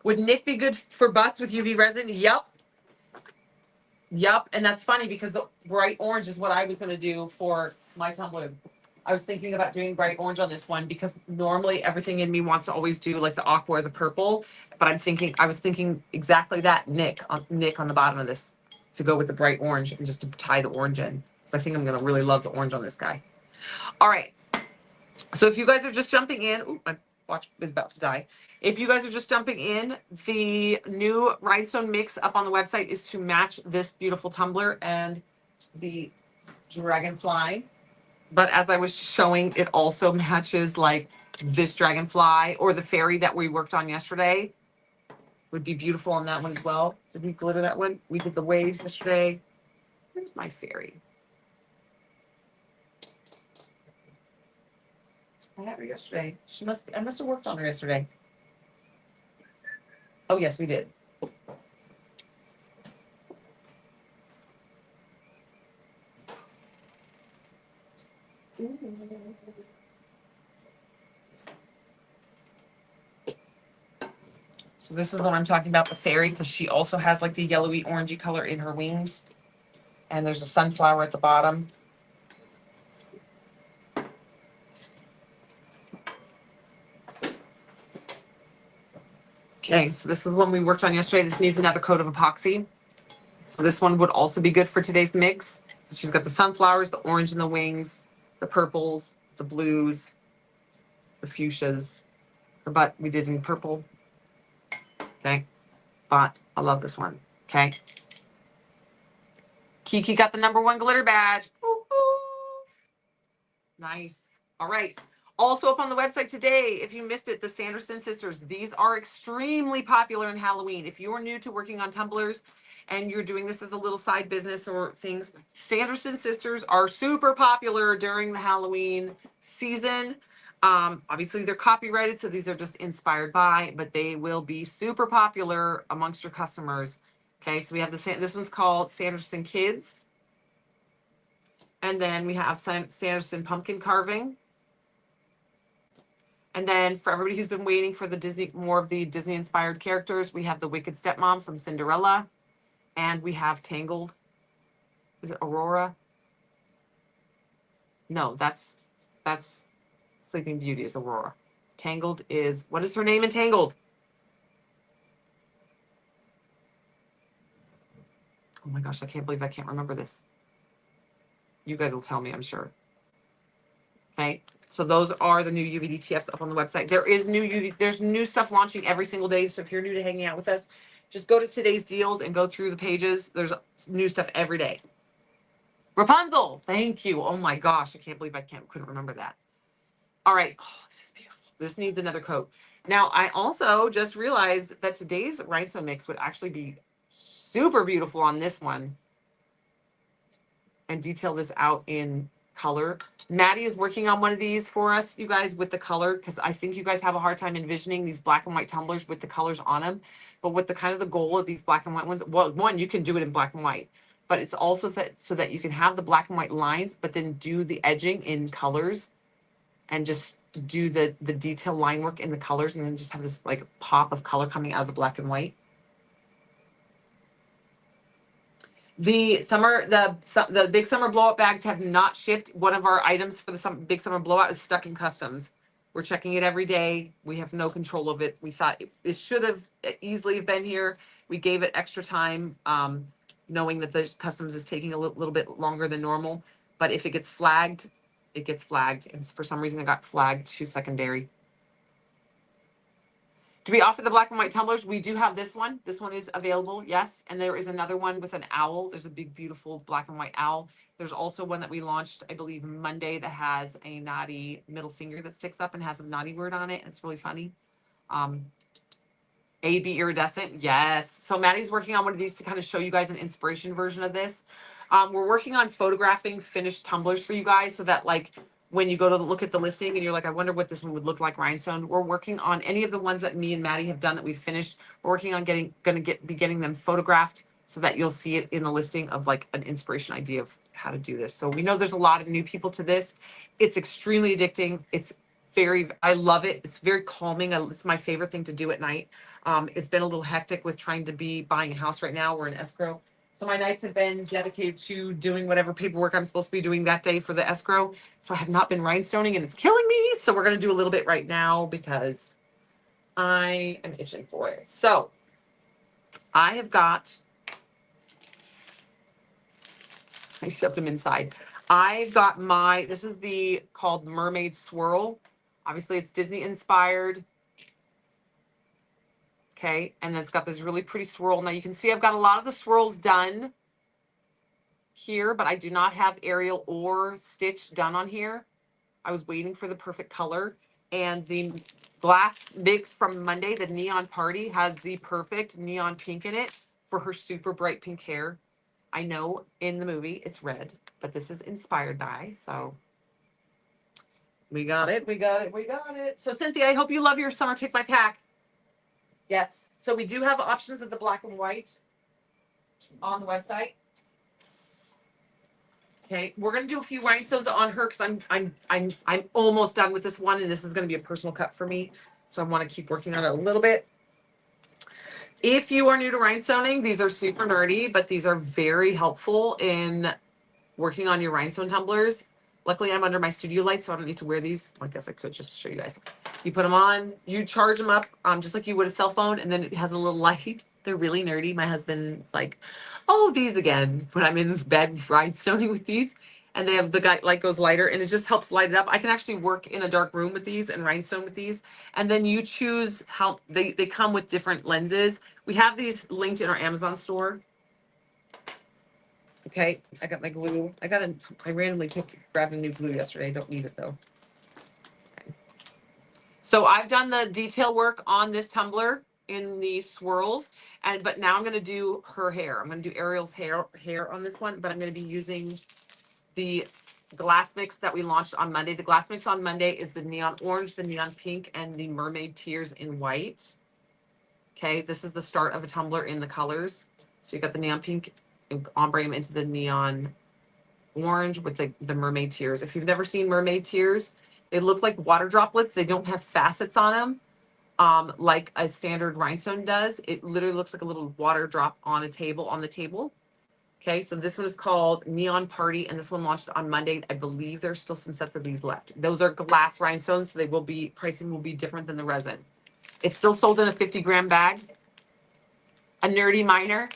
Would Nick be good for butts with UV resin? Yep. Yep. And that's funny because the bright orange is what I was going to do for my tumbler. I was thinking about doing bright orange on this one because normally everything in me wants to always do like the aqua or the purple. But I was thinking exactly that, Nick on the bottom of this to go with the bright orange and just to tie the orange in. So I think I'm going to really love the orange on this guy. All right. So if you guys are just jumping in, ooh, my watch is about to die. If you guys are just jumping in, the new rhinestone mix up on the website is to match this beautiful tumbler and the dragonfly. But as I was showing, it also matches like this dragonfly or the fairy that we worked on yesterday. Would be beautiful on that one as well. Did we glitter that one? We did the waves yesterday. Where's my fairy? I had her yesterday. I must have worked on her yesterday. Oh yes, we did. So this is what I'm talking about, the fairy, because she also has like the yellowy orangey color in her wings. And there's a sunflower at the bottom. Okay, so this is one we worked on yesterday. This needs another coat of epoxy. So this one would also be good for today's mix. She's got the sunflowers, the orange in the wings, the purples, the blues, the fuchsias. Her butt we did in purple. Okay, but I love this one. Okay. Kiki got the #1 glitter badge. Ooh, ooh. Nice. All right. Also up on the website today, if you missed it, the Sanderson sisters. These are extremely popular in Halloween. If you're new to working on tumblers and you're doing this as a little side business or things, Sanderson sisters are super popular during the Halloween season. Obviously they're copyrighted, so these are just inspired by, but they will be super popular amongst your customers Okay, so we have this one's called Sanderson Kids. And then we have Sanderson Pumpkin Carving. And then for everybody who's been waiting for more of the Disney inspired characters, we have the Wicked Stepmom from Cinderella. And we have Tangled. Is it Aurora? No, that's Sleeping Beauty is Aurora. Tangled is, what is her name in Tangled? Oh my gosh, I can't believe I can't remember this. You guys will tell me, I'm sure. Okay, so those are the new UVDTFs up on the website. There's new stuff launching every single day. So if you're new to hanging out with us, just go to today's deals and go through the pages. There's new stuff every day. Rapunzel, thank you. Oh my gosh, I can't believe I couldn't remember that. All right, oh, this is beautiful. This needs another coat. Now, I also just realized that today's rhinestone mix would actually be super beautiful on this one, and detail this out in color. Maddie is working on one of these for us, you guys, with the color, because I think you guys have a hard time envisioning these black and white tumblers with the colors on them. But with the kind of the goal of these black and white ones, well, one, you can do it in black and white, but it's also so that you can have the black and white lines, but then do the edging in colors and just do the detail line work in the colors, and then just have this like pop of color coming out of the black and white. The big summer blowout bags have not shipped. One of our items for the big summer blowout is stuck in customs. We're checking it every day. We have no control of it. We thought it should have easily have been here. We gave it extra time, knowing that the customs is taking a little bit longer than normal. But if it gets flagged, it gets flagged. And for some reason, it got flagged to secondary. Do we offer the black and white tumblers? We do have this one. This one is available, yes. And there is another one with an owl. There's a big, beautiful black and white owl. There's also one that we launched, I believe, Monday that has a naughty middle finger that sticks up and has a naughty word on it. It's really funny. AB iridescent, yes. So Maddie's working on one of these to kind of show you guys an inspiration version of this. We're working on photographing finished tumblers for you guys so that like when you go to look at the listing and you're like, I wonder what this one would look like rhinestone. We're working on any of the ones that me and Maddie have done that we've finished. We're working on be getting them photographed so that you'll see it in the listing of like an inspiration idea of how to do this. So we know there's a lot of new people to this. It's extremely addicting. I love it. It's very calming. It's my favorite thing to do at night. It's been a little hectic with trying to be buying a house right now. We're in escrow. So my nights have been dedicated to doing whatever paperwork I'm supposed to be doing that day for the escrow. So I have not been rhinestoning and it's killing me. So we're going to do a little bit right now because I am itching for it. So I shoved them inside. I've got this is called Mermaid Swirl. Obviously it's Disney inspired. Okay, and then it's got this really pretty swirl. Now you can see I've got a lot of the swirls done here, but I do not have Arial or Stitch done on here. I was waiting for the perfect color. And the glass mix from Monday, the Neon Party, has the perfect neon pink in it for her super bright pink hair. I know in the movie it's red, but this is inspired by, so we got it. So Cynthia, I hope you love your summer pick my pack. Yes. So we do have options of the black and white on the website. Okay, we're gonna do a few rhinestones on her because I'm almost done with this one, and this is gonna be a personal cut for me. So I want to keep working on it a little bit. If you are new to rhinestoning, these are super nerdy, but these are very helpful in working on your rhinestone tumblers. Luckily, I'm under my studio light, so I don't need to wear these. I guess I could just show you guys. You put them on, you charge them up just like you would a cell phone, and then it has a little light. They're really nerdy. My husband's like, oh, these again, when I'm in bed rhinestoning with these. And they have the light goes lighter, and it just helps light it up. I can actually work in a dark room with these and rhinestone with these. And then you choose how they come with different lenses. We have these linked in our Amazon store. Okay, I got my glue. I randomly grabbed a new glue yesterday. I don't need it though. Okay. So I've done the detail work on this tumbler in the swirls, but now I'm going to do her hair. I'm going to do Ariel's hair on this one, but I'm going to be using the glass mix that we launched on Monday. The glass mix on Monday is the neon orange, the neon pink, and the mermaid tears in white. Okay, this is the start of a tumbler in the colors. So you got the neon pink and ombre them into the neon orange with the mermaid tears. If you've never seen mermaid tears, they look like water droplets. They don't have facets on them, like a standard rhinestone does. It literally looks like a little water drop on the table. Okay, so this one is called Neon Party, and this one launched on Monday. I believe there's still some sets of these left. Those are glass rhinestones, so pricing will be different than the resin. It's still sold in a 50-gram bag. A nerdy miner.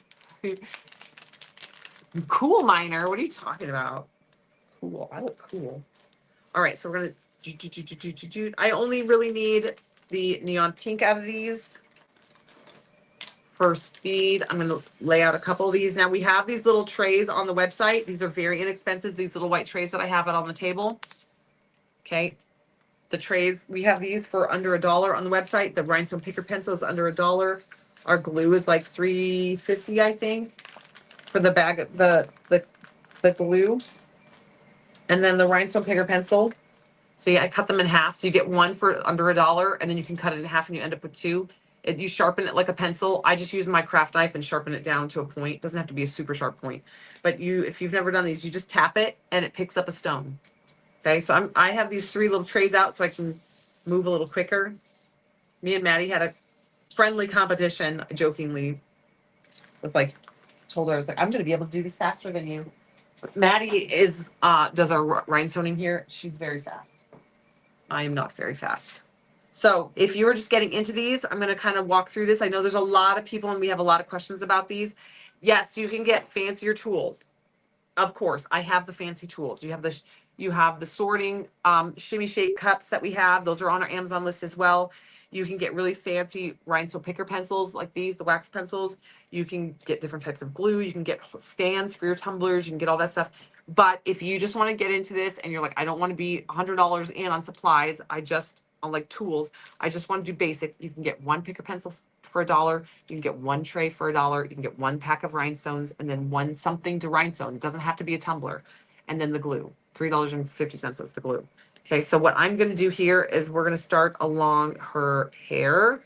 Cool miner. What are you talking about? Cool. I look cool. All right, so we're gonna. I only really need the neon pink out of these for speed. I'm gonna lay out a couple of these. Now we have these little trays on the website. These are very inexpensive. These little white trays that I have out on the table. Okay, the trays, we have these for under $1 on the website. The rhinestone picker pencil is under $1. Our glue is like $3.50, I think, for the bag, the glue. And then the rhinestone picker pencil. See, I cut them in half. So you get one for under $1, and then you can cut it in half and you end up with two. You sharpen it like a pencil. I just use my craft knife and sharpen it down to a point. It doesn't have to be a super sharp point. But if you've never done these, you just tap it and it picks up a stone. Okay, so I have these 3 little trays out so I can move a little quicker. Me and Maddie had a friendly competition, jokingly. Was like, told her, I was like, I'm gonna be able to do these faster than you. Maddie does our rhinestoning here. She's very fast. I am not very fast. So if you're just getting into these, I'm going to kind of walk through this. I know there's a lot of people and we have a lot of questions about these. Yes, you can get fancier tools. Of course, I have the fancy tools. You have the sorting shimmy shake cups that we have. Those are on our Amazon list as well. You can get really fancy rhinestone picker pencils like these, the wax pencils. You can get different types of glue. You can get stands for your tumblers. You can get all that stuff. But if you just want to get into this and you're like, I don't want to be $100 in on supplies, on like tools, I just want to do basic. You can get one picker pencil for $1. You can get one tray for $1. You can get one pack of rhinestones and then one something to rhinestone. It doesn't have to be a tumbler. And then the glue, $3.50 is the glue. Okay, so what I'm going to do here is we're going to start along her hair.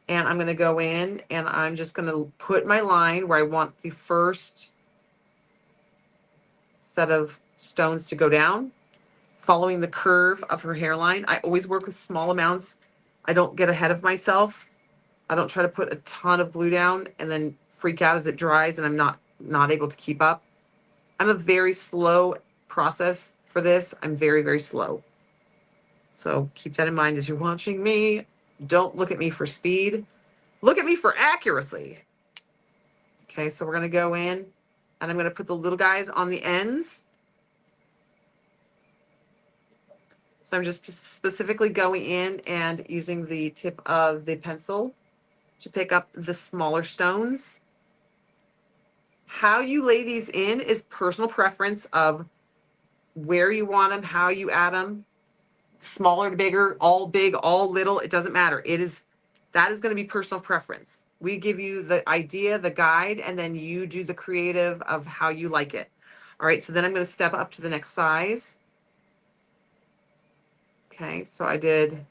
And I'm going to go in and I'm just going to put my line where I want the first set of stones to go down, following the curve of her hairline. I always work with small amounts. I don't get ahead of myself. I don't try to put a ton of glue down and then freak out as it dries and I'm not able to keep up. I'm a very slow process for this. I'm very, very slow. So keep that in mind as you're watching me. Don't look at me for speed. Look at me for accuracy. Okay, so we're going to go in and I'm going to put the little guys on the ends. So I'm just specifically going in and using the tip of the pencil to pick up the smaller stones. How you lay these in is personal preference of where you want them, how you add them, smaller to bigger, all big, all little, it doesn't matter. That is going to be personal preference. We give you the idea, the guide, and then you do the creative of how you like it. All right, so then I'm going to step up to the next size. Okay, so I'm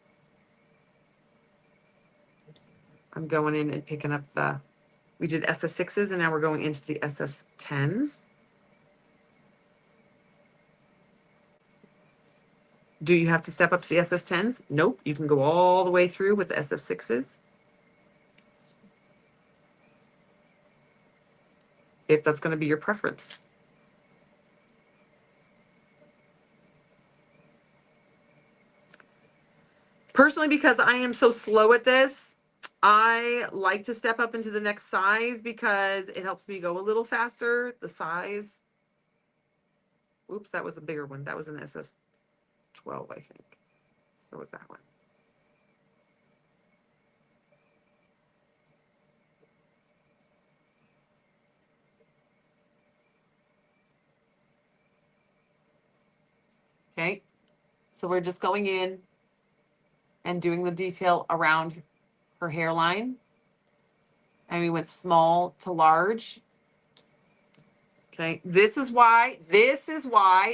going in and picking up we did SS6s and now we're going into the SS10s. Do you have to step up to the SS10s? Nope, you can go all the way through with the SS6s. If that's going to be your preference. Personally, because I am so slow at this, I like to step up into the next size because it helps me go a little faster. The size. Oops, that was a bigger one. That was an SS12, I think. So was that one. Okay, so we're just going in and doing the detail around her hairline. And we went small to large. Okay, this is why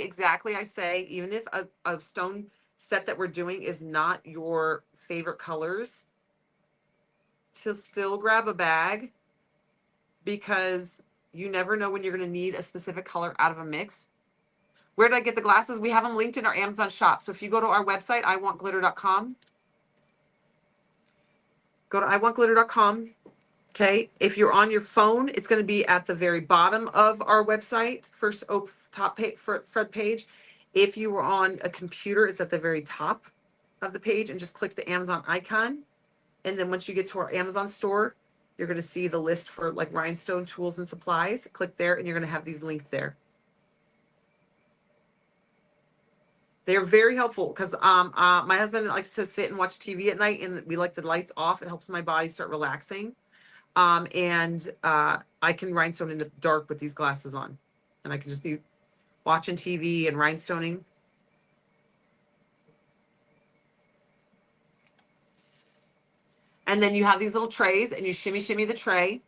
exactly I say, even if a stone set that we're doing is not your favorite colors, to still grab a bag because you never know when you're going to need a specific color out of a mix. Where did I get the glasses? We have them linked in our Amazon shop. So if you go to our website, iwantglitter.com, go to iwantglitter.com. Okay. If you're on your phone, it's going to be at the very bottom of our website, first top page, front page. If you were on a computer, it's at the very top of the page, and just click the Amazon icon. And then once you get to our Amazon store, you're going to see the list for like rhinestone tools and supplies. Click there and you're going to have these linked there. They're very helpful because my husband likes to sit and watch TV at night, and we like the lights off. It helps my body start relaxing. I can rhinestone in the dark with these glasses on, and I can just be watching TV and rhinestoning. And then you have these little trays, and you shimmy the tray,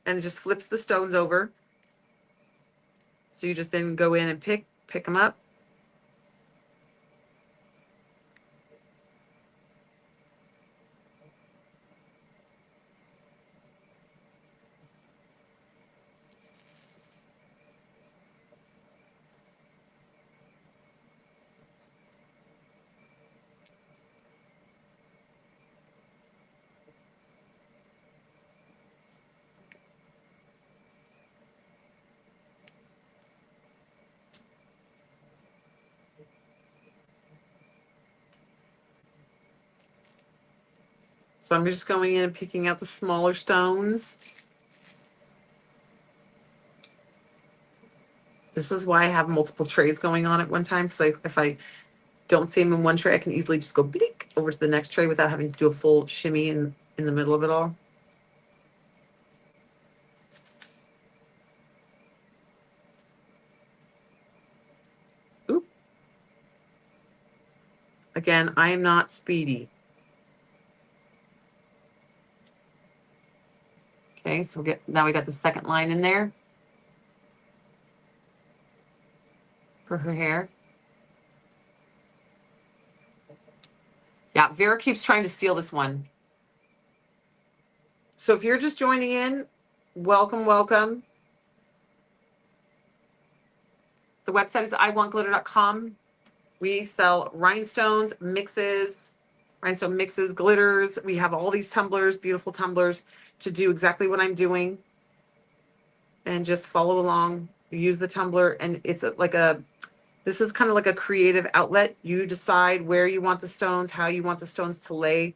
and it just flips the stones over. So you just then go in and pick them up. So I'm just going in and picking out the smaller stones. This is why I have multiple trays going on at one time, because if I don't see them in one tray, I can easily just go bleak over to the next tray without having to do a full shimmy in the middle of it all. Oop. Again, I am not speedy. Okay, so now we got the second line in there for her hair. Yeah, Vera keeps trying to steal this one. So if you're just joining in, welcome, welcome. The website is iwantglitter.com. We sell rhinestones, rhinestone mixes, glitters. We have all these tumblers, beautiful tumblers, to do exactly what I'm doing. And just follow along. Use the tumbler, and it's this is kind of like a creative outlet. You decide where you want the stones, how you want the stones to lay,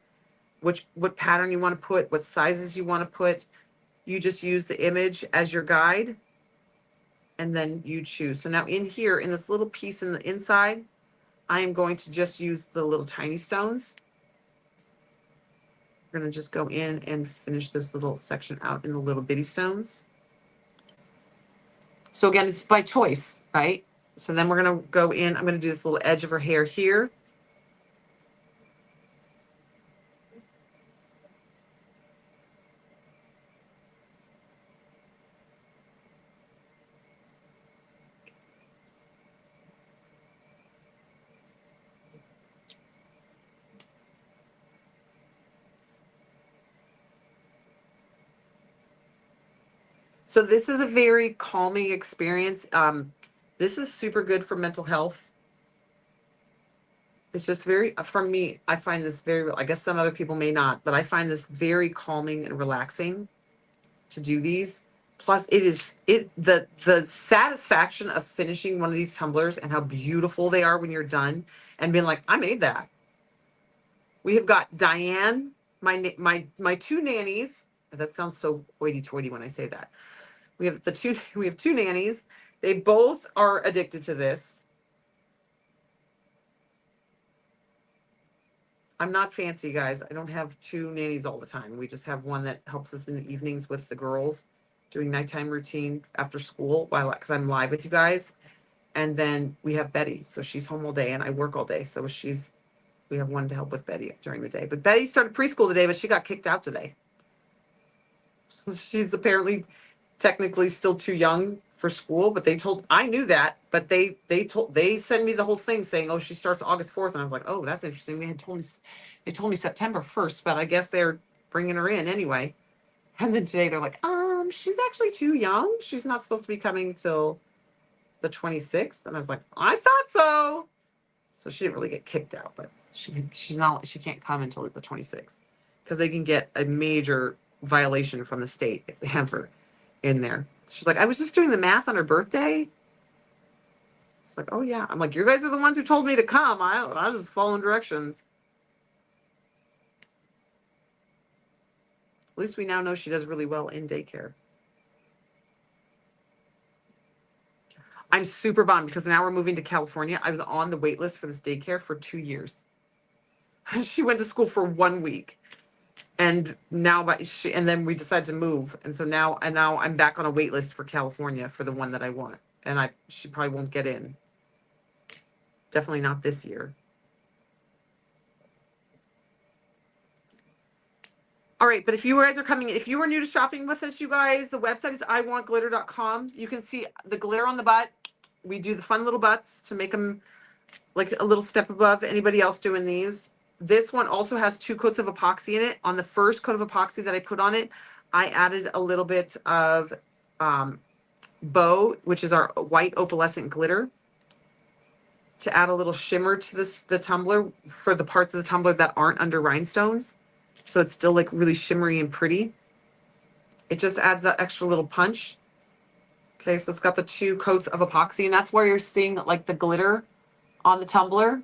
what pattern you want to put, what sizes you want to put. You just use the image as your guide, and then you choose. So now in here, in this little piece in the inside, I am going to just use the little tiny stones. We're going to just go in and finish this little section out in the little bitty stones. So again, it's by choice, right? So then we're going to go in. I'm going to do this little edge of her hair here. So this is a very calming experience. This is super good for mental health. It's just very, for me, I find this very, I guess some other people may not, but I find this very calming and relaxing to do these. Plus the satisfaction of finishing one of these tumblers and how beautiful they are when you're done and being like, I made that. We have got Diane, my two nannies. That sounds so hoity-toity when I say that. We have two nannies. They both are addicted to this. I'm not fancy, guys. I don't have two nannies all the time. We just have one that helps us in the evenings with the girls doing nighttime routine after school because I'm live with you guys. And then we have Betty. So she's home all day and I work all day. So we have one to help with Betty during the day. But Betty started preschool today, but she got kicked out today. She's apparently technically still too young for school, but I knew that, but they sent me the whole thing saying, oh, she starts August 4th. And I was like, oh, that's interesting. They told me September 1st, but I guess they're bringing her in anyway. And then today they're like, she's actually too young. She's not supposed to be coming till the 26th. And I was like, I thought so. So she didn't really get kicked out, but she can't come until the 26th because they can get a major violation from the state if they have her in there. She's like, I was just doing the math on her birthday. It's like, oh yeah. I'm like, you guys are the ones who told me to come. I was just following directions. At least we now know she does really well in daycare. I'm super bummed because now we're moving to California. I was on the wait list for this daycare for 2 years. She went to school for 1 week. And now and then we decided to move. And so now I'm back on a wait list for California for the one that I want. And she probably won't get in. Definitely not this year. All right, but if you guys are coming, if you are new to shopping with us, you guys, the website is iwantglitter.com. You can see the glitter on the butt. We do the fun little butts to make them like a little step above anybody else doing these. This one also has 2 coats of epoxy in it. On the first coat of epoxy that I put on it, I added a little bit of Bow, which is our white opalescent glitter, to add a little shimmer to the tumbler for the parts of the tumbler that aren't under rhinestones. So it's still like really shimmery and pretty. It just adds that extra little punch. Okay, so it's got the 2 coats of epoxy, and that's where you're seeing like the glitter on the tumbler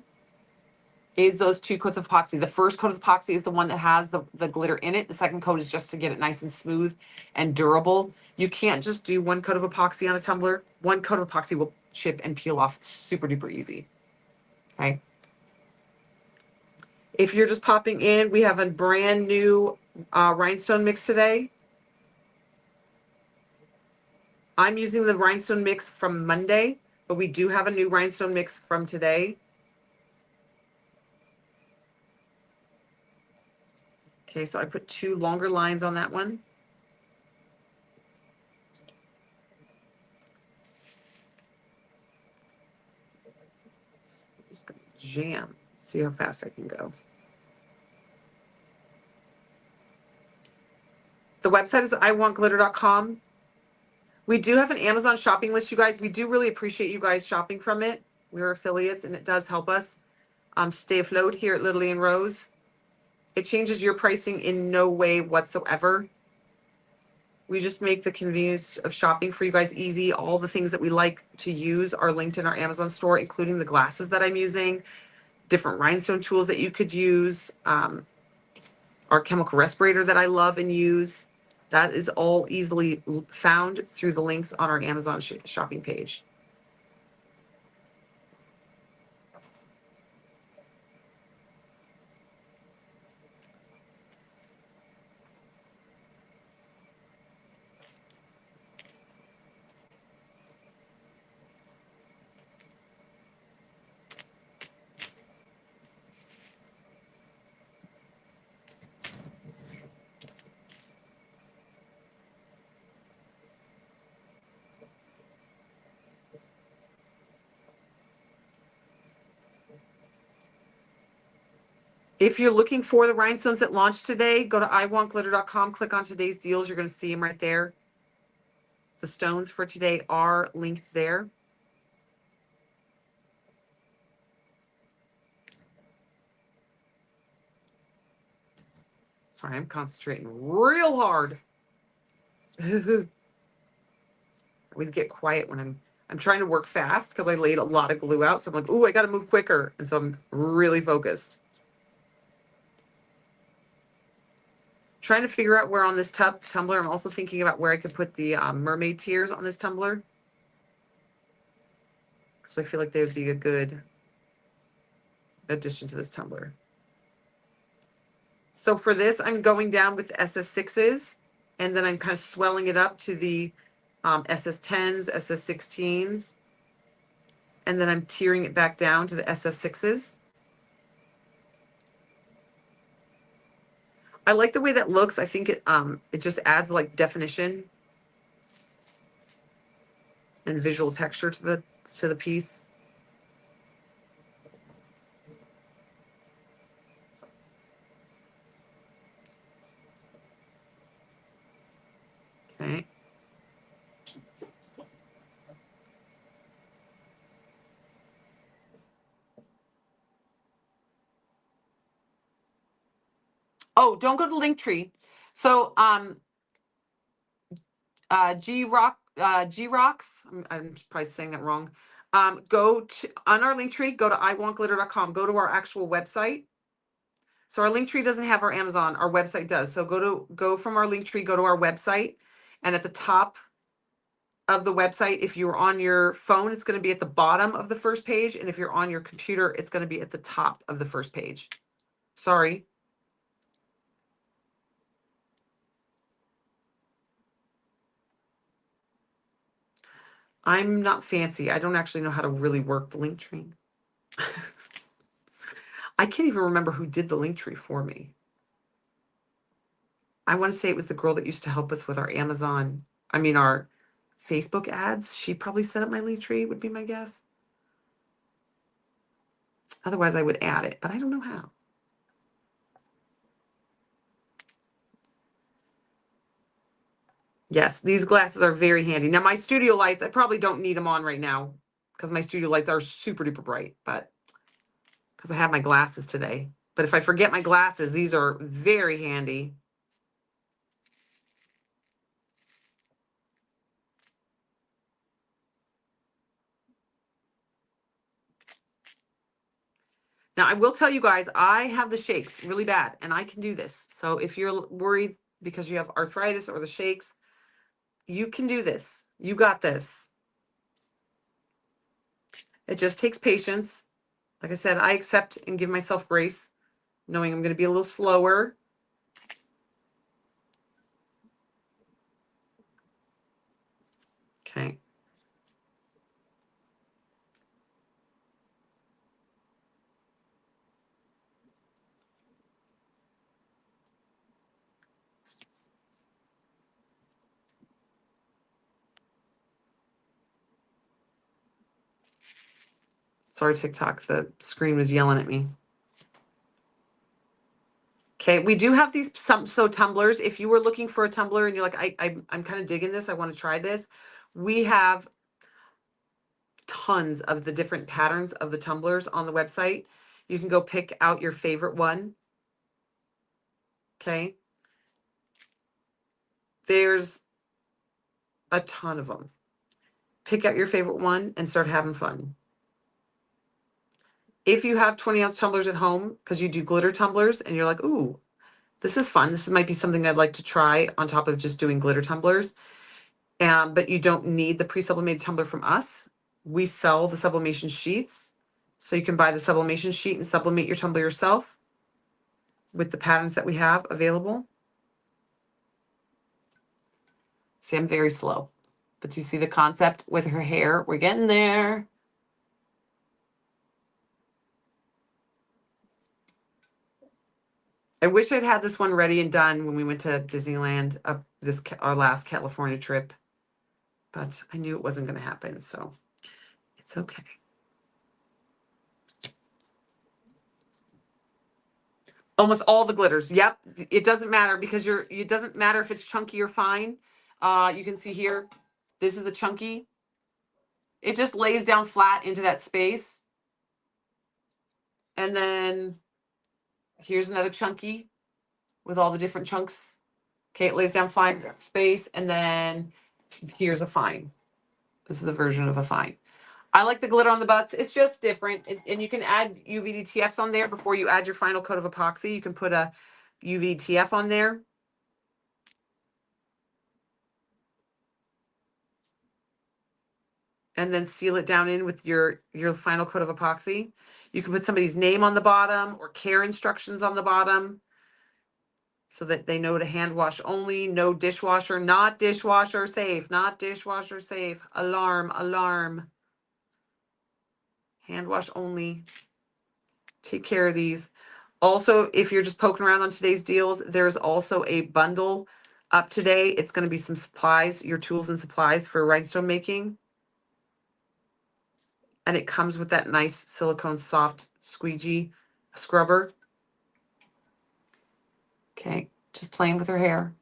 is those 2 coats of epoxy. The first coat of epoxy is the one that has the glitter in it. The second coat is just to get it nice and smooth and durable. You can't just do 1 coat of epoxy on a tumbler. 1 coat of epoxy will chip and peel off super duper easy. Okay. If you're just popping in, we have a brand new rhinestone mix today. I'm using the rhinestone mix from Monday, but we do have a new rhinestone mix from today. Okay, so I put 2 longer lines on that one. I'm just gonna jam, see how fast I can go. The website is iwantglitter.com. We do have an Amazon shopping list, you guys. We do really appreciate you guys shopping from it. We're affiliates, and it does help us stay afloat here at Lily and Rose. It changes your pricing in no way whatsoever. We just make the convenience of shopping for you guys easy. All the things that we like to use are linked in our Amazon store, including the glasses that I'm using, different rhinestone tools that you could use, our chemical respirator that I love and use. That is all easily found through the links on our Amazon shopping page. If you're looking for the rhinestones that launched today, go to iwantglitter.com, click on today's deals. You're going to see them right there. The stones for today are linked there. Sorry, I'm concentrating real hard. I always get quiet when I'm trying to work fast because I laid a lot of glue out. So I'm like, ooh, I got to move quicker. And so I'm really focused. Trying to figure out where on this tumbler, I'm also thinking about where I could put the mermaid tears on this tumbler. Because I feel like they would be a good addition to this tumbler. So for this, I'm going down with SS6s, and then I'm kind of swelling it up to the SS10s, SS16s, and then I'm tearing it back down to the SS6s. I like the way that looks. I think it just adds like definition and visual texture to the piece. Okay. Oh, don't go to Linktree. So G Rocks. I'm probably saying that wrong. Go to on our Linktree, go to iwantglitter.com, go to our actual website. So our Linktree doesn't have our Amazon, our website does. So go from our Linktree, go to our website, and at the top of the website, if you're on your phone, it's going to be at the bottom of the first page, and if you're on your computer, it's going to be at the top of the first page. Sorry. I'm not fancy. I don't actually know how to really work the Linktree. I can't even remember who did the Linktree for me. I want to say it was the girl that used to help us with our our Facebook ads. She probably set up my Linktree, would be my guess. Otherwise, I would add it, but I don't know how. Yes, these glasses are very handy. Now, my studio lights, I probably don't need them on right now because my studio lights are super duper bright, but because I have my glasses today. But if I forget my glasses, these are very handy. Now, I will tell you guys, I have the shakes really bad, and I can do this. So if you're worried because you have arthritis or the shakes, you can do this. You got this. It just takes patience. Like I said, I accept and give myself grace, knowing I'm going to be a little slower. Okay. Sorry, TikTok. The screen was yelling at me. Okay, we do have these so tumblers. If you were looking for a tumbler and you're like, I'm kind of digging this, I want to try this. We have tons of the different patterns of the tumblers on the website. You can go pick out your favorite one. Okay. There's a ton of them. Pick out your favorite one and start having fun. If you have 20-ounce tumblers at home, because you do glitter tumblers and you're like, ooh, this is fun. This might be something I'd like to try on top of just doing glitter tumblers. But you don't need the pre-sublimated tumbler from us. We sell the sublimation sheets. So you can buy the sublimation sheet and sublimate your tumbler yourself with the patterns that we have available. See, I'm very slow. But you see the concept with her hair? We're getting there. I wish I'd had this one ready and done when we went to Disneyland our last California trip. But I knew it wasn't going to happen, so it's okay. Almost all the glitters. Yep. It doesn't matter because it doesn't matter if it's chunky or fine. You can see here, this is a chunky. It just lays down flat into that space. And then here's another chunky with all the different chunks. Okay, it lays down flat in that space. And then here's a fine. This is a version of a fine. I like the glitter on the butts. It's just different. And you can add UV-DTFs on there before you add your final coat of epoxy. You can put a UV-TF on there. And then seal it down in with your final coat of epoxy. You can put somebody's name on the bottom or care instructions on the bottom so that they know to hand wash only, no dishwasher, not dishwasher safe, not dishwasher safe, alarm, alarm. Hand wash only. Take care of these. Also, if you're just poking around on today's deals, there's also a bundle up today. It's going to be some supplies, your tools and supplies for rhinestone making. And it comes with that nice silicone soft squeegee scrubber. Okay, just playing with her hair.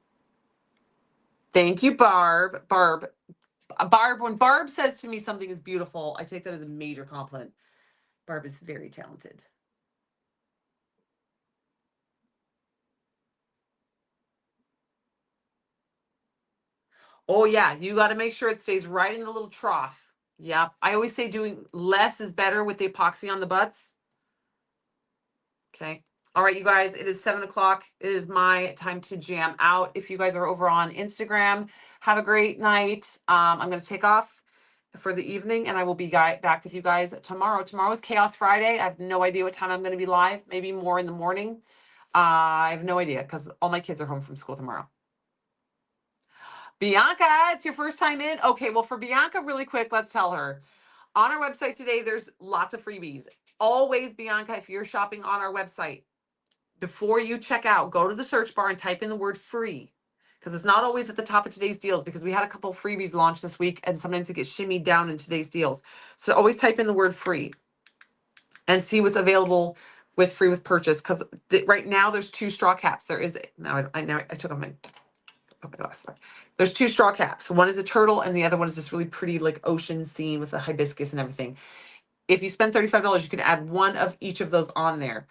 Thank you, Barb. Barb, when Barb says to me something is beautiful, I take that as a major compliment. Barb is very talented. Oh yeah, you got to make sure it stays right in the little trough. Yep. I always say doing less is better with the epoxy on the butts. Okay. All right, you guys, it is 7 o'clock. It is my time to jam out. If you guys are over on Instagram, have a great night. I'm going to take off for the evening and I will be back with you guys tomorrow. Tomorrow is Chaos Friday. I have no idea what time I'm going to be live, maybe more in the morning. I have no idea because all my kids are home from school tomorrow. Bianca, it's your first time in. Okay, well, for Bianca, really quick, let's tell her. On our website today, there's lots of freebies. Always, Bianca, if you're shopping on our website, before you check out, go to the search bar and type in the word free. Because it's not always at the top of today's deals, because we had a couple of freebies launched this week and sometimes it gets shimmied down in today's deals. So always type in the word free and see what's available with free with purchase. Because right now there's 2 straw caps. There is, now I took off my glasses. There's 2 straw caps. One is a turtle and the other one is this really pretty like ocean scene with a hibiscus and everything. If you spend $35, you can add one of each of those on there.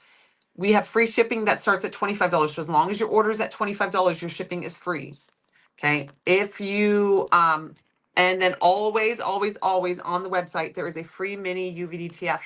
We have free shipping that starts at $25. So as long as your order is at $25, your shipping is free. Okay. If you, and then always, always, always on the website, there is a free mini UVDTF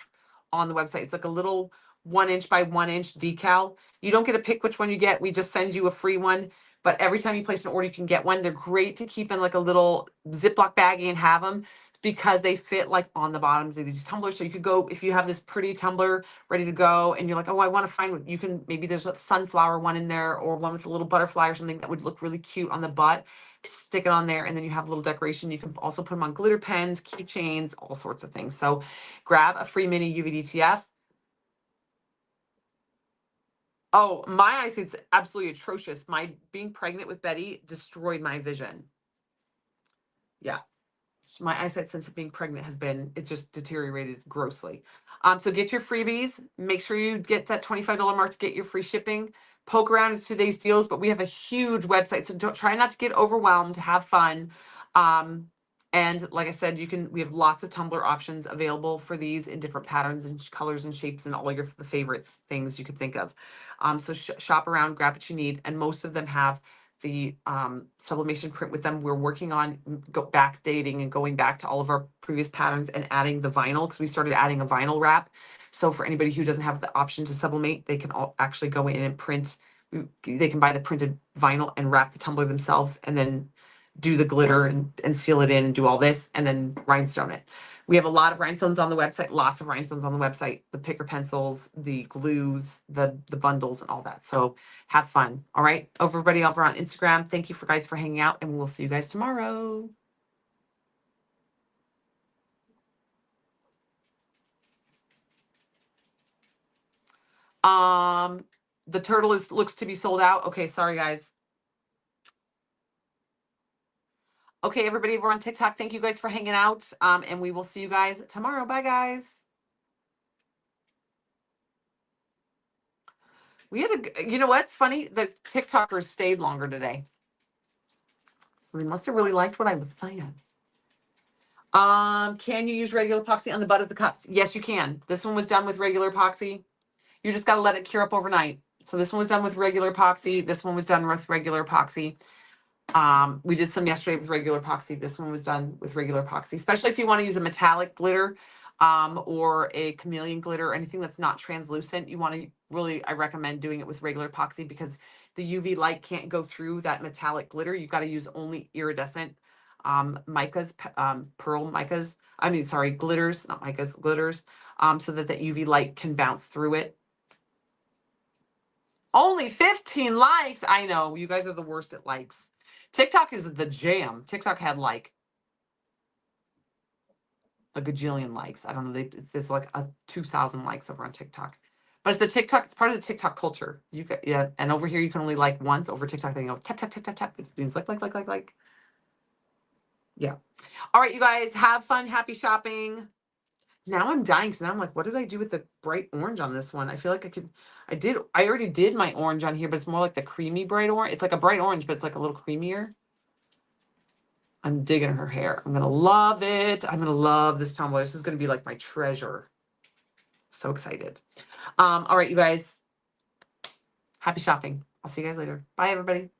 on the website. It's like a little 1-inch by 1-inch decal. You don't get to pick which one you get. We just send you a free one. But every time you place an order, you can get one. They're great to keep in like a little Ziploc baggie and have them because they fit like on the bottoms of these tumblers. So you could go, if you have this pretty tumbler ready to go and you're like, oh, I want to find what you can, maybe there's a sunflower one in there or one with a little butterfly or something that would look really cute on the butt. Stick it on there and then you have a little decoration. You can also put them on glitter pens, keychains, all sorts of things. So grab a free mini UVDTF. Oh, my eyesight's absolutely atrocious. My being pregnant with Betty destroyed my vision. Yeah. My eyesight since being pregnant has been, it's just deteriorated grossly. So get your freebies. Make sure you get that $25 mark to get your free shipping. Poke around in today's deals, but we have a huge website. So don't try not to get overwhelmed, have fun. And like I said, we have lots of tumbler options available for these in different patterns and colors and shapes and all the favorites things you could think of. So shop around, grab what you need. And most of them have the sublimation print with them. We're working on backdating and going back to all of our previous patterns and adding the vinyl because we started adding a vinyl wrap. So for anybody who doesn't have the option to sublimate, they can all actually go in and print. They can buy the printed vinyl and wrap the tumbler themselves and then do the glitter and seal it in and do all this and then rhinestone it. We have a lot of rhinestones on the website, lots of rhinestones on the website, the picker pencils, the glues, the bundles and all that. So have fun. All right. Everybody over on Instagram, thank you guys for hanging out and we'll see you guys tomorrow. The turtle looks to be sold out. Okay, sorry guys. Okay, everybody over on TikTok, thank you guys for hanging out. And we will see you guys tomorrow. Bye guys. We had you know what's funny? The TikTokers stayed longer today. So they must have really liked what I was saying. Can you use regular epoxy on the butt of the cups? Yes, you can. This one was done with regular epoxy. You just got to let it cure up overnight. So this one was done with regular epoxy. This one was done with regular epoxy. We did some yesterday with regular epoxy. This one was done with regular epoxy, especially if you want to use a metallic glitter, or a chameleon glitter or anything that's not translucent. You want to really, I recommend doing it with regular epoxy because the UV light can't go through that metallic glitter. You've got to use only iridescent, micas, pearl micas. I mean, sorry, glitters, not micas, glitters, so that the UV light can bounce through it. Only 15 likes. I know you guys are the worst at likes. TikTok is the jam. TikTok had like a gajillion likes. I don't know. There's like 2,000 likes over on TikTok. But it's it's part of the TikTok culture. Yeah. And over here, you can only like once. Over TikTok, they go tap, tap, tap, tap, tap. It means like. Yeah. All right, you guys, have fun. Happy shopping. Now I'm dying. So now I'm like, what did I do with the bright orange on this one? I feel like I already did my orange on here, but it's more like the creamy bright orange. It's like a bright orange, but it's like a little creamier. I'm digging her hair. I'm gonna love it. I'm gonna love this tumbler. This is gonna be like my treasure. So excited. All right, you guys. Happy shopping. I'll see you guys later. Bye, everybody.